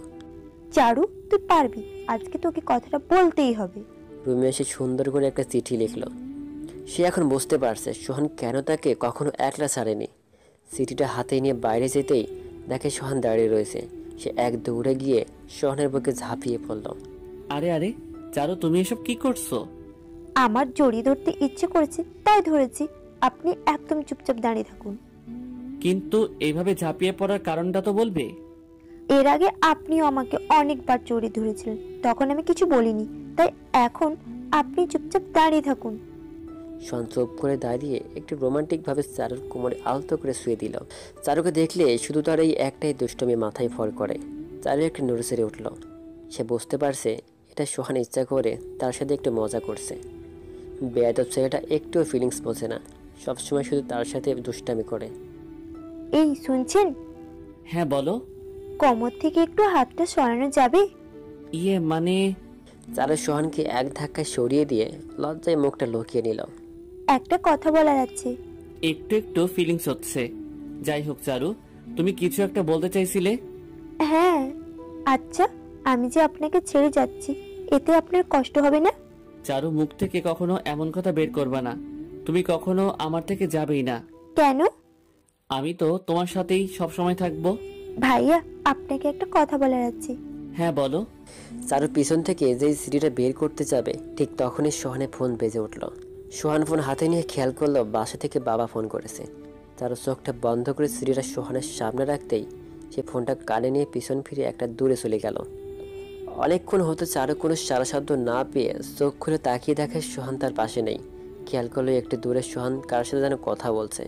চারু তুই পারবি, আজকে তোকে কথাটা বলতেই হবে। রুমে এসে সুন্দর করে একটা চিঠি লিখলো। সে এখন বুঝতে পারছে সোহান কেন তাকে কখনো একলা ছাড়েনি। চিঠিটা হাতে নিয়ে বাইরে যেতেই দেখে সোহান দাঁড়িয়ে রয়েছে। সে এক দৌড়ে গিয়ে সোহানের বুকে ঝাঁপিয়ে পড়ল। আরে আরে চারু, তুমি এসব কি করছো? আমার জড়িয়ে ধরতে ইচ্ছে করেছে তাই ধরেছি। আপনি একদম চুপচাপ দাঁড়িয়ে থাকুন। কিন্তু এইভাবে ঝাঁপিয়ে পড়ার কারণটা তো বলবে। এর আগে আপনিও আমাকে অনেকবার জড়িয়ে ধরেছিলেন, তখন আমি কিছু বলিনি। তাই এখন আপনি চুপচাপ দাঁড়িয়ে থাকুন। সোহান চুপ করে দাঁড়িয়ে একটু রোমান্টিকভাবে চারুর কোমরে আলতো করে শুয়ে দিল। চারুকে দেখলে শুধু তার এই একটাই দুষ্টমি মাথায় ভর করে। চারু একটু নড়ে উঠল। সে বুঝতে পারছে এটা সোহান ইচ্ছা করে তার সাথে একটু মজা করছে। বেয়াদব ছেলেটা একটুও ফিলিংস বোঝে না, সবসময় শুধু তার সাথে দুষ্টামি করে। এই শুনছেন? হ্যাঁ বলো। কোমর থেকে একটু হাতটা সরানো যাবে? মানে? চারু সোহানকে এক ধাক্কায় সরিয়ে দিয়ে লজ্জায় মুখটা লুকিয়ে নিল। একটা কথা বলার আছে। একটু একটু ফিলিংস হচ্ছে। যাই হোক চারু, তুমি কিছু একটা বলতে চাইছিলে? হ্যাঁ, আচ্ছা, আমি যে আপনাকে ছেড়ে যাচ্ছি, এতে আপনার কষ্ট হবে না? চারু, মুখ থেকে কখনো এমন কথা বের করবা না। তুমি কখনো আমার থেকে যাবেই না। কেন? আমি তো তোমার সাথেই সব সময় থাকবো। ভাইয়া, আপনাকে একটা কথা বলার আছে। হ্যাঁ বলো। চারু পিছন থেকে যেই সিডিটা বের করতে যাবে ঠিক তখনই সোহানের ফোন বেজে উঠল। সোহান ফোন হাতে নিয়ে খেয়াল করলো বাসা থেকে বাবা ফোন করেছে। চারু চোখটা বন্ধ করে সিডিটা সোহানের সামনে রাখতেই সে ফোনটা কানে নিয়ে পিছন ফিরে একটা দূরে চলে গেল। অনেকক্ষণ হতে চারু কোনো সারা শব্দ না পেয়ে চোখ খুলে তাকিয়ে দেখে সোহান তার পাশে নেই। খেয়াল করলো একটু দূরে সোহান কার সাথে যেন কথা বলছে।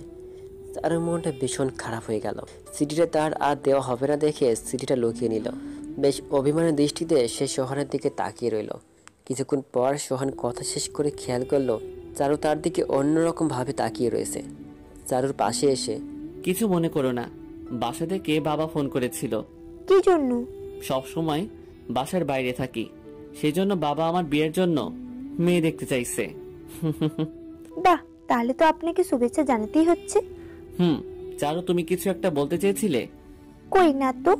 চারুর মনটা ভীষণ খারাপ হয়ে গেল। সিডিটা তার আর দেওয়া হবে না দেখে সিডিটা লুকিয়ে নিল। বেশ অভিমানের দৃষ্টিতে সে সোহানের দিকে তাকিয়ে রইল। কিছুক্ষণ পর সোহান কথা শেষ করে খেয়াল করলো চারু তার দিকে অন্যরকম ভাবে তাকিয়ে রয়েছে। চারুর পাশে এসে, কিছু মনে করো না, বাসা থেকে বাবা ফোন করেছিল। কি জন্য? সব সময় বাসার বাইরে থাকি, সেজন্য বাবা আমার বিয়ের জন্য মেয়ে দেখতে চাইছে। বাহ, তাহলে তো আপনাকে শুভেচ্ছা জানাতেই হচ্ছে। চারু, তুমি কিছু একটা বলতে চেয়েছিলে? কই না তো।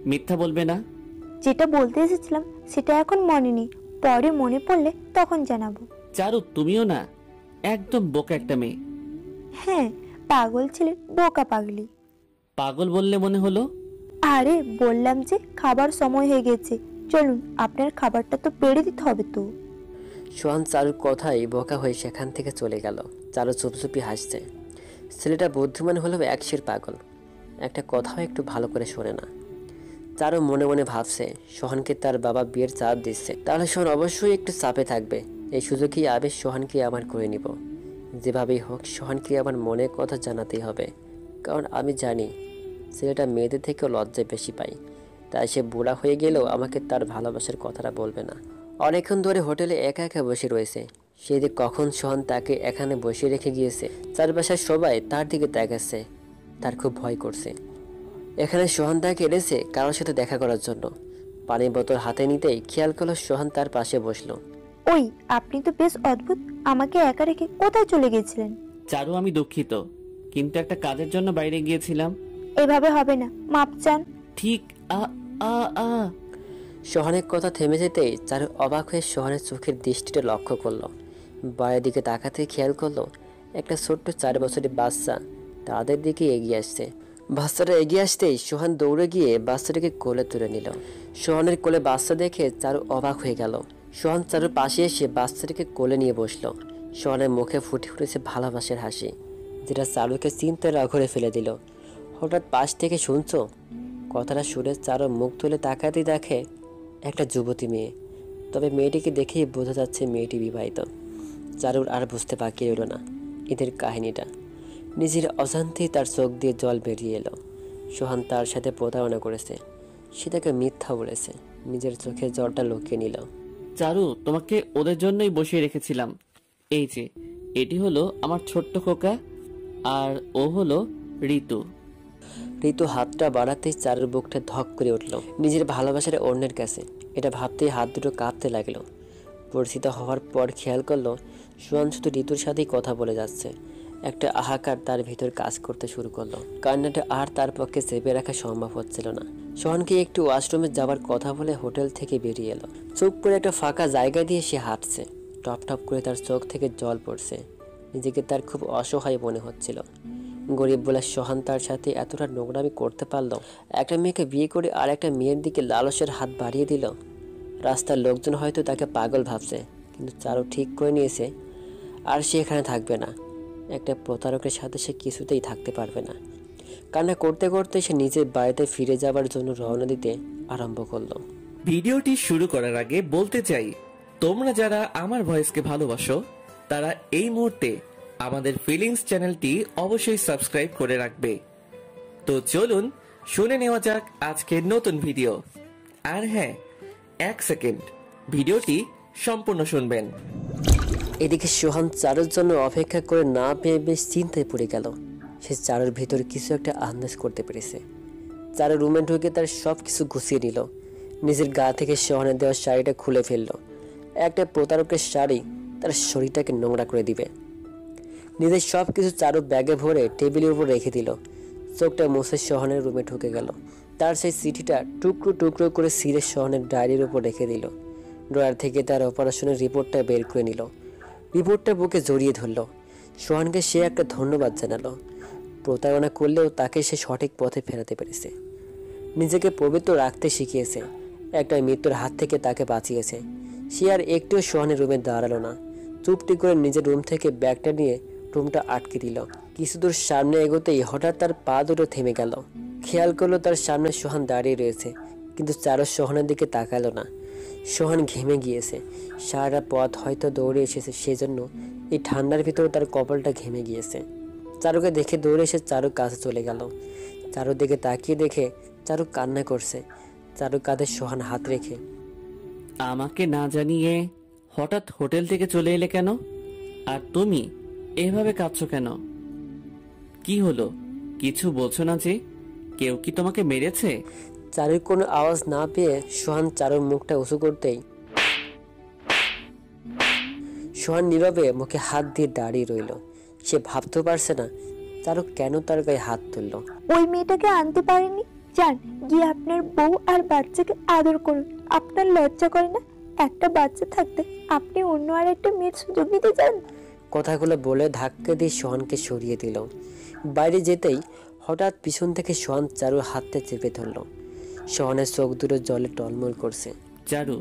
মিথ্যা বলবে না। যেটা বলতে এসেছিলাম সেটা এখন মনে নেই, পরে মনে পড়লে তখন জানাবো। চারু, তুমিও না, একদম বোকা একটা মেয়ে। হ্যাঁ, পাগল ছেলে, বোকা পাগলি। পাগল বললে মনে হলো। আরে বললাম যে খাবার সময় হয়ে গেছে, চলুন, আপনার খাবারটা তো বেড়ে দিতে হবে তো। সোহান চারুর কথাই বোকা হয়ে সেখান থেকে চলে গেল। চারু চুপচুপি হাসছে। ছেলেটা বুদ্ধিমান হলেও একশের পাগল, একটা কথাও একটু ভালো করে শোনে না। চারু মনে মনে ভাবছে সোহানকে তার বাবা বিয়ের চাপ দিচ্ছে, তাহলে সোহান অবশ্যই একটু চাপে থাকবে। এই সুযোগেই আবেশ সোহানকে আমার করে নিব। যেভাবেই হোক সোহানকে আমার মনের কথা জানাতেই হবে, কারণ আমি জানি ছেলেটা মেয়েদের থেকেও লজ্জায় বেশি পাই। তাই সে বুড়া হয়ে গেলেও আমাকে তার ভালোবাসার কথাটা বলবে না। অনেকক্ষণ ধরে হোটেলে একা একা বসে রয়েছে। সেদিকে কখন সোহান তাকে এখানে বসিয়ে রেখে গিয়েছে। চারপাশের সবাই তার দিকে তাকাচ্ছে। তার খুব ভয় করছে। এখানে সোহান তাকে এনেছে কারোর সাথে দেখা করার জন্য। পানির বোতল হাতে নিতেই খেয়াল করলো সোহান তার পাশে বসলো। ওই, আপনি তো বেশ অদ্ভুত, আমাকে একা রেখে কোথায় চলে গেছিলেন? চারু, আমি দুঃখিত, কিন্তু একটা কাজের জন্য বাইরে গিয়েছিলাম। এভাবে হবে না, মাপ চান। ঠিক আ আ আ সোহানের কথা থেমে যেতেই চারু অবাক হয়ে সোহানের চোখের দৃষ্টিটা লক্ষ্য করলো। বাইরের দিকে তাকাতে খেয়াল করলো একটা ছোট্ট 4 বছরের বাচ্চা তাদের দিকে এগিয়ে আসছে। বাচ্চাটা এগিয়ে আসতেই সোহান দৌড়ে গিয়ে বাচ্চাটাকে কোলে তুলে নিল। সোহানের কোলে বাচ্চা দেখে চারু অবাক হয়ে গেল। সোহান চারুর পাশে এসে বাচ্চাটাকে কোলে নিয়ে বসলো। সোহানের মুখে ফুটে উঠেছে ভালোবাসার হাসি, যেটা চারুকে চিন্তার অঘরে ফেলে দিল। হঠাৎ পাশ থেকে, শুনছো? কথাটা শুনে চারু মুখ তুলে তাকাতেই দেখে একটা যুবতী মেয়ে। তবে মেয়েটিকে দেখেই বোঝা যাচ্ছে মেয়েটি বিবাহিত। চারুর আর বুঝতে বাকি রইল না এদের কাহিনীটা। নিজের অজান্তেই তার চোখ দিয়ে জল বেরিয়ে এলো। সোহান তার সাথে প্রতারণা করেছে, সে তাকে মিথ্যা বলেছে, নিজের চোখে জলটা লুকিয়ে নিল। চারু, তোমাকে ওদের জন্যই বসিয়ে রেখেছিলাম। এই যে, এটি হলো আমার ছোট্ট খোকা, আর ও হলো ঋতু। ঋতু হাতটা বাড়াতেই চারুর বুকটা ধক করে উঠল নিজের ভালোবাসার অন্যের কাছে। এটা ভাবতেই হাত দুটো কাঁপতে লাগলো। পরিচিত হওয়ার পর খেয়াল করলো সোহান শুধু ঋতুর সাথেই কথা বলে যাচ্ছে। একটা আহাকার তার ভিতর কাজ করতে শুরু করলো। কান্নাটা আর তার পক্ষে চেপে রাখা সম্ভব হচ্ছিল না। সোহানকে একটু ওয়াশরুমে যাওয়ার কথা বলে হোটেল থেকে বেরিয়ে এলো। চুপ করে একটা ফাঁকা জায়গা দিয়ে সে হাঁটছে। টপ টপ করে তার চোখ থেকে জল পড়ছে। নিজেকে তার খুব অসহায় মনে হচ্ছিল। গরিব বলে সোহান তার সাথে এতটা নোংরামি করতে পারলো। একটা মেয়েকে বিয়ে করে আর একটা মেয়ের দিকে লালসের হাত বাড়িয়ে দিল। রাস্তার লোকজন হয়তো তাকে পাগল ভাবছে, কিন্তু চারু ঠিক করে নিয়েছে আর সে এখানে থাকবে না। একটা প্রতারকের সাথে সে কিছুতেই থাকতে পারবে না। কান্না করতে করতে সে নিজের বাড়িতে ফিরে যাবার জন্য রওনা দিতে আরম্ভ করলো। ভিডিওটি শুরু করার আগে বলতে চাই, তোমরা যারা আমার ভয়েসকে ভালোবাসো তারা এই মুহূর্তে আমাদের ফিলিংস চ্যানেলটি অবশ্যই সাবস্ক্রাইব করে রাখবে। তো চলুন শুনে নেওয়া যাক আজকের নতুন ভিডিও। আর হ্যাঁ, 1 সেকেন্ড, ভিডিওটি সম্পূর্ণ শুনবেন। এদিকে সোহান চারুর জন্য অপেক্ষা করে না পেয়ে বেশ চিন্তায় পড়ে গেল। সে চারুর ভিতরে কিছু একটা আন্দাজ করতে পেরেছে। চারু রুমে ঢুকে তার সব কিছু গুছিয়ে নিল। নিজের গা থেকে সোহানের দেওয়া শাড়িটা খুলে ফেললো। একটা প্রতারকের শাড়ি তার শরীরটাকে নোংরা করে দিবে। নিজের সব কিছু চারু ব্যাগে ভরে টেবিলের উপর রেখে দিল। চোখটা মুছে সোহানের রুমে ঢুকে গেল। তার সেই চিঠিটা টুকরো টুকরো করে ছিঁড়ে সোহানের ডায়েরির উপর রেখে দিল। ড্রয়ার থেকে তার অপারেশনের রিপোর্টটা বের করে নিল। রিপোর্টটা বুকে জড়িয়ে ধরল। সোহানকে সে একটা ধন্যবাদ জানালো। প্রতারণা করলেও তাকে সে সঠিক পথে ফেরাতে পেরেছে। নিজেকে পবিত্র রাখতে শিখিয়েছে। একটা মৃত্যুর হাত থেকে তাকে বাঁচিয়েছে। সে আর একটুও সোহানের রুমে দাঁড়ালো না। চুপটি করে নিজের রুম থেকে ব্যাগটা নিয়ে রুমটা আটকে দিল। কিছু দূর সামনে এগোতেই হঠাৎ তার পা দুটো থেমে গেল। খেয়াল করলো তার সামনে সোহান দাঁড়িয়ে রয়েছে, কিন্তু চারু সোহানের দিকে তাকালো না। সোহান ঘেমে গিয়েছে। সারা পথ হয়তো দৌড়ে এসেছে, সেজন্য এই ঠান্ডার ভিতরে তার কপালটা ঘেমে গিয়েছে। চারুকে দেখে দৌড়ে এসে চারু কাছে চলে গেল। চারুর দিকে তাকিয়ে দেখে চারু কান্না করছে। চারু কাঁধে সোহান হাত রেখে, আমাকে না জানিয়ে হঠাৎ হোটেল থেকে চলে এলে কেন? আর তুমি এভাবে কাঁদছো কেন? কি হলো? কিছু বলছো না যে? কেউ কি তোমাকে মেরেছে? চারুর কোনো আওয়াজ না পেয়ে সোহান চারুর মুখটা উঁচু করতেই সোহান নীরবে মুখে হাত দিয়ে দাঁড়িয়ে রইল। সে ভাবতে পারছে না চারু কেন তার গায়ে হাত তুলল। ওই মেয়েটাকে আনতে পারেনি, যান গিয়ে আপনার বউ আর বাচ্চাকে আদর করুন। আপনার লজ্জা করে না? একটা বাচ্চা থাকতে আপনি অন্য আর একটা মেয়ের সুযোগ নিতে চান? কথাগুলো বলে ধাক্কা দিয়ে সোহানকে সরিয়ে দিল। বাইরে যেতেই হঠাৎ পিছন থেকে সোহান চারুর হাতটা চেপে ধরল। সোহানের চোখ দুটো জলে টলমল করছে। চারু,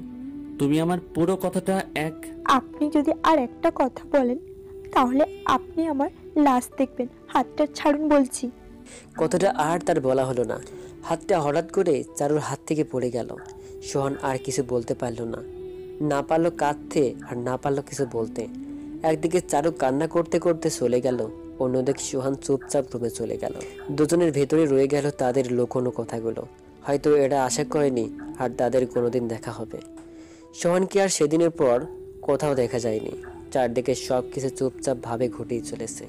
তুমি আমার পুরো কথাটা আপনি যদি আর একটা কথা বলেন তাহলে আপনি আমার লাশ দেখবেন। হাতটা ছাড়ুন বলছি। কথাটা আর তার বলা হলো না। হাতটা হঠাৎ করে চারুর হাত থেকে পড়ে গেল। সোহান আর কিছু বলতে পারল না। না পারলো কাঁদতে আর না পারলো কিছু বলতে। একদিকে চারু কান্না করতে করতে চলে গেল, অন্যদিকে সোহান চুপচাপ রুমে চলে গেল। দুজনের ভেতরে রয়ে গেল তাদের লুকোনো কথাগুলো। হয়তো এরা আশা করেনি আর তাদের কোনোদিন দেখা হবে। সোহানকে আর সেদিনের পর কোথাও দেখা যায়নি। চারদিকে সব কিছু চুপচাপ ভাবে ঘটেই চলেছে।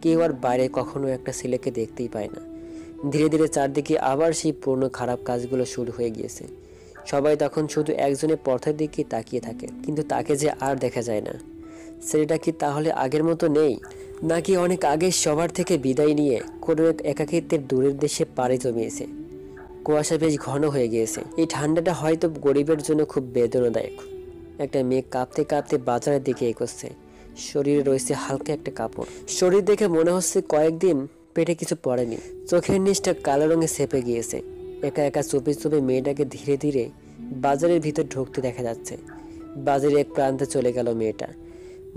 কেউ আর বাইরে কখনো একটা ছেলেকে দেখতেই পায় না। ধীরে ধীরে চারদিকে আবার সেই পুরনো খারাপ কাজগুলো শুরু হয়ে গিয়েছে। সবাই তখন শুধু একজনের পথের দিকে তাকিয়ে থাকে, কিন্তু তাকে যে আর দেখা যায় না। ছেলেটা কি তাহলে আগের মতো নেই, নাকি অনেক আগে সবার থেকে বিদায় নিয়ে কোনো এক একাকিত্বের দূরের দেশে পাড়ি জমিয়েছে? কুয়াশা বেশ ঘন হয়ে গিয়েছে। এই ঠান্ডাটা হয়তো গরিবের জন্য খুব বেদনাদায়ক। একটা মেয়ে কাঁপতে কাঁপতে বাজারের দিকে এগোচ্ছে। শরীরে রয়েছে হালকা একটা কাপড়। শরীর দেখে মনে হচ্ছে কয়েকদিন পেটে কিছু পড়েনি। চোখের নিচটা কালো রঙে ছেপে গিয়েছে। একা একা চুপে চুপে মেয়েটাকে ধীরে ধীরে বাজারের ভিতর ঢুকতে দেখা যাচ্ছে। বাজারের এক প্রান্তে চলে গেল মেয়েটা।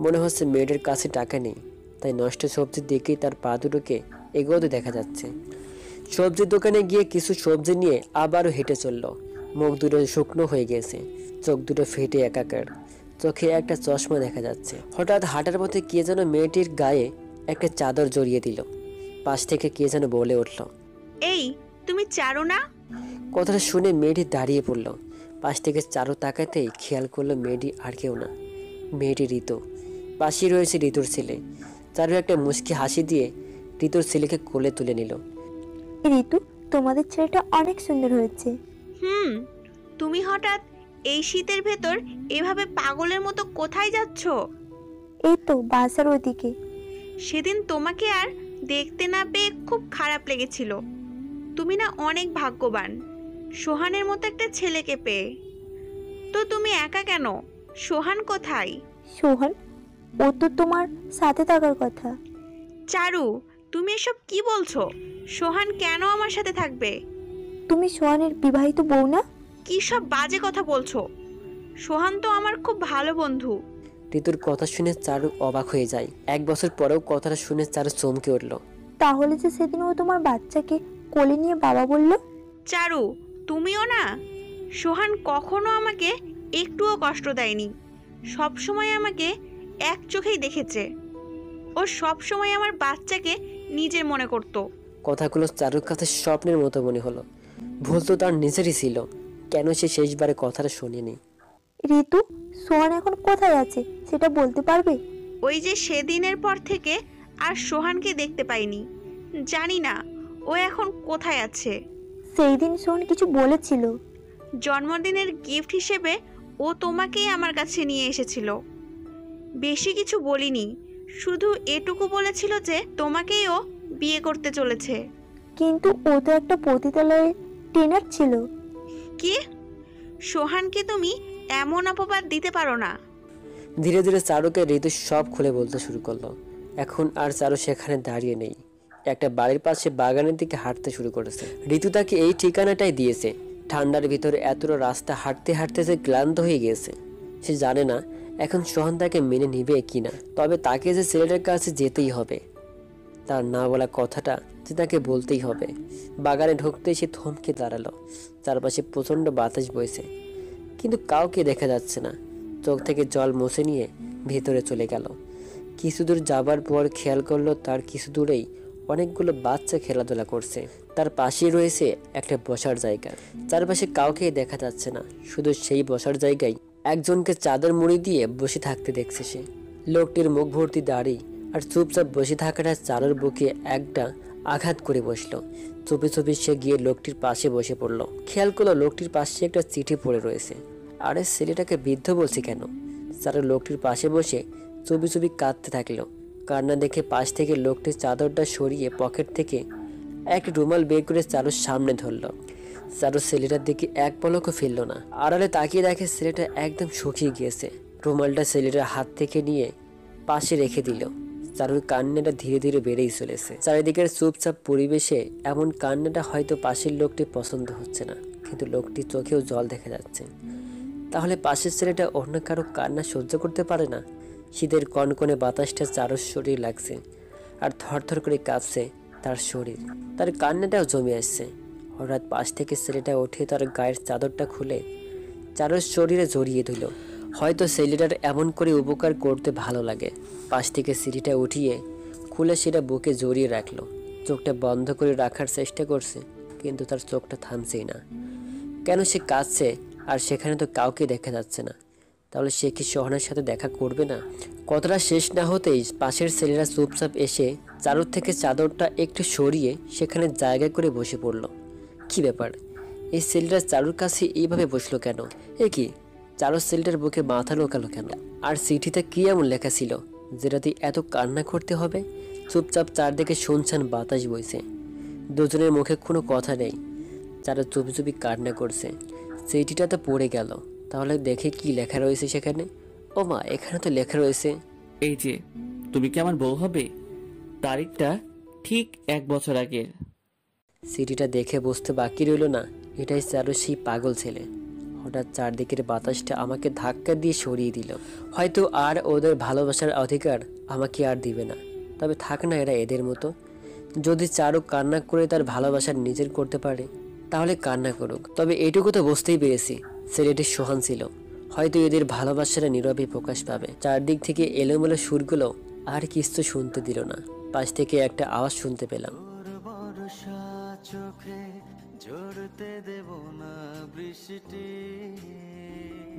মনে হচ্ছে মেয়েটার কাছে টাকা নেই, তাই নষ্ট সবজির দিকেই তার পা দুটোকে এগোতে দেখা যাচ্ছে। সবজির দোকানে গিয়ে কিছু সবজি নিয়ে আবারও হেঁটে চলল। মুখ দুটো শুকনো হয়ে গেছে, চোখ দুটো ফেটে একাকার। চোখে একটা চশমা দেখা যাচ্ছে। হঠাৎ হাঁটার পথে কে যেন মেয়েটির গায়ে একটা চাদর জড়িয়ে দিল। পাশ থেকে কে যেন বলে উঠল, এই তুমি চারু না? কথাটা শুনে মেয়েটি দাঁড়িয়ে পড়ল। পাশ থেকে চারু তাকাতেই খেয়াল করলো মেয়েটি আর কেউ না, মেয়েটি ঋতু। পাশেই রয়েছে ঋতুর ছেলে। চারু একটা মুচকি হাসি দিয়ে ঋতুর ছেলেকে কোলে তুলে নিল। ঋতু, তোমাদের ছেলেটা অনেক সুন্দর হয়েছে। তুমি হঠাৎ এই শীতের ভেতর এভাবে পাগলের মতো কোথায় যাচ্ছ? এই তো বাসার ওদিকে। সেদিন তোমাকে আর দেখতে না পেয়ে খুব খারাপ লেগেছিল। তুমি না অনেক ভাগ্যবান, সোহানের মতো একটা ছেলেকে পেয়ে। তো তুমি একা কেন? সোহান কোথায়? সোহান? ও তো তোমার সাথে থাকার কথা। চারু, তুমি এসব কি বলছো? সোহান কেন আমার সাথে থাকবে? তুমি সোহানের বিবাহিত বউ না? কি সব বাজে কথা বলছো? সোহান তো আমার খুব ভালো বন্ধু। ঋতুর কথা শুনে চারু অবাক হয়ে যায়। 1 বছর পরেও কথাটা শুনে চারু চমকে উঠল। তাহলে যে সেদিন ও তোমার বাচ্চাকে কোলে নিয়ে বাবা বলল? চারু, তুমিও না? সোহান কখনো আমাকে একটুও কষ্ট দেয়নি। সব সময় আমাকে এক চোখেই দেখেছে। ও সব সময় আমার বাচ্চাকে নিজের মনে করতো। কথাগুলো চারুর কাছে স্বপ্নের মতো মনে হলো। ভুল তো তার নিজেরই ছিল, কেন সে শেষবারে কথাটা শোনেনি? ঋতু, সোহান এখন কোথায় আছে সেটা বলতে পারবে? ওই যে সেদিনের পর থেকে আর সোহানকে দেখতে পাইনি। জানি না ও এখন কোথায় আছে। সেই দিন সোহান কিছু বলেছিল। জন্মদিনের গিফট হিসেবে ও তোমাকেই আমার কাছে নিয়ে এসেছিল। বেশি কিছু বলিনি, শুধু এটুকু বলেছিল যে তোমাকেই ও বিয়ে করতে চলেছে। কিন্তু ও তো একটা পতিতালয়ে ট্রেনার ছিল। কি? সোহানকে তুমি এমন অপবাদ দিতে পারো না। ধীরে ধীরে চারুকে ঋতু সব খুলে বলতে শুরু করলো। এখন আর চারু সেখানে দাঁড়িয়ে নেই, একটা বাড়ির পাশে বাগানের দিকে হাঁটতে শুরু করেছে। ঋতু তাকে এই ঠিকানাটাই দিয়েছে। ঠান্ডার ভিতরে এতটা রাস্তা হাঁটতে হাঁটতে সে ক্লান্ত হয়ে গিয়েছে। সে জানে না এখন সোহান তাকে মেনে নিবে কিনা, তবে তাকে যে ছেলেটার কাছে যেতেই হবে। তার না বলা কথাটা যে তাকে বলতেই হবে। বাগানে ঢুকতেই সে থমকে দাঁড়ালো। চারপাশে প্রচন্ড বাতাস বইছে, কিন্তু কাউকে দেখা যাচ্ছে না। চোখ থেকে জল মুছে নিয়ে ভেতরে চলে গেল। কিছু দূর যাবার পর খেয়াল করলো তার কিছু দূরেই অনেকগুলো বাচ্চা খেলাধুলা করছে। তার পাশেই রয়েছে একটা বসার জায়গা। চারপাশে কাউকে দেখা যাচ্ছে না, শুধু সেই বসার জায়গায় একজনকে চাদর মুড়ি দিয়ে বসে থাকতে দেখছে সে। লোকটির মুখ ভর্তি দাড়ি আর চুপচাপ বসে থাকাটা চারুর বুকে একটা আঘাত করে বসলো। চুপি চুপি সে গিয়ে লোকটির পাশে বসে পড়লো। খেয়াল করলো লোকটির পাশে একটা চিঠি পড়ে রয়েছে। আরে ছেলেটাকে বৃদ্ধ বলছে কেন? চারু লোকটির পাশে বসে চুপি চুপি কাঁদতে থাকলো। কান্না দেখে পাশ থেকে লোকটির চাদরটা সরিয়ে পকেট থেকে এক রুমাল বের করে চারুর সামনে ধরলো। চারু ছেলেটার দিকে এক পলকও ফেললো না। আড়ালে তাকিয়ে দেখে ছেলেটা একদম শুকিয়ে গিয়েছে। রুমালটা ছেলেটার হাত থেকে নিয়ে পাশে রেখে দিল। চারুর কান্নাটা ধীরে ধীরে বেড়েই চলেছে। চারিদিকের চুপচাপ পরিবেশে এমন কান্নাটা হয়তো পাশের লোকটি পছন্দ হচ্ছে না, কিন্তু লোকটির চোখেও জল দেখা যাচ্ছে। তাহলে পাশের ছেলেটা অন্য কারো কান্না সহ্য করতে পারে না? শীতের কনকনে বাতাসটা চারুর শরীর লাগছে, আর থরথর করে কাঁপছে তার শরীর। তার কান্নাটাও জমে আসছে। হঠাৎ পাশ থেকে ছেলেটা উঠে তার গায়ের চাদরটা খুলে চারুর শরীরে জড়িয়ে দিল। হয়তো ছেলেটার এমন করে উপকার করতে ভালো লাগে। পাশ থেকে সিঁড়িটা উঠিয়ে খুলে সেটা বুকে জড়িয়ে রাখলো। চোখটা বন্ধ করে রাখার চেষ্টা করছে, কিন্তু তার চোখটা থামছেই না। কেন সে কাঁদছে আর সেখানে তো কাউকে দেখা যাচ্ছে না? তাহলে সে কি সোহানের সাথে দেখা করবে না? কথাটা শেষ না হতেই পাশের ছেলেরা চুপচাপ এসে চারুর থেকে চাদরটা একটু সরিয়ে সেখানে জায়গা করে বসে পড়লো। কি ব্যাপার, এই ছেলেটা চারুর কাছে এইভাবে বসলো কেন? এ কি, চারুর ছেলেটার বুকে মাথা লোকালো কেন? আর চিঠিতে কি এমন লেখা ছিল যেটাতে এত কান্না করতে হবে? চুপচাপ চারদিকে শুনছান বাতাস বইছে। দুজনের মুখে কোনো কথা নেই। চারু চুপি চুপি কান্না করছে। চিঠিটা তো পড়ে গেল, তাহলে দেখে কি লেখা রয়েছে সেখানে। ও মা, এখানে তো লেখা রয়েছে, এই যে তুমি কি আমার বউ হবে? তারিখটা ঠিক 1 বছর আগের। চিঠিটা দেখে বুঝতে বাকি রইল না এটাই চারু সেই পাগল ছেলে। হঠাৎ চারদিকের বাতাসটা আমাকে ধাক্কা দিয়ে সরিয়ে দিল। হয়তো আর ওদের ভালোবাসার অধিকার আমাকে আর দিবে না। তবে থাক না এরা এদের মতো। যদি চারু কান্না করে তার ভালোবাসার নিজের করতে পারে, তাহলে কান্না করুক। তবে এটুকু তো বুঝতেই পেরেছি ছেলেটি সোহান ছিল। হয়তো এদের ভালোবাসাটা নীরবে প্রকাশ পাবে। চারদিক থেকে এলোমেলো সুরগুলো আর কিছু শুনতে দিল না। পাশ থেকে একটা আওয়াজ শুনতে পেলাম।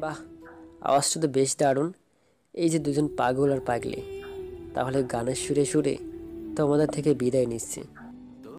বাহ, আওয়াজটা তো বেশ দারুণ। এই যে দুজন পাগল আর পাগলি, তাহলে গানের সুরে সুরে তোমাদের থেকে বিদায় নিচ্ছি।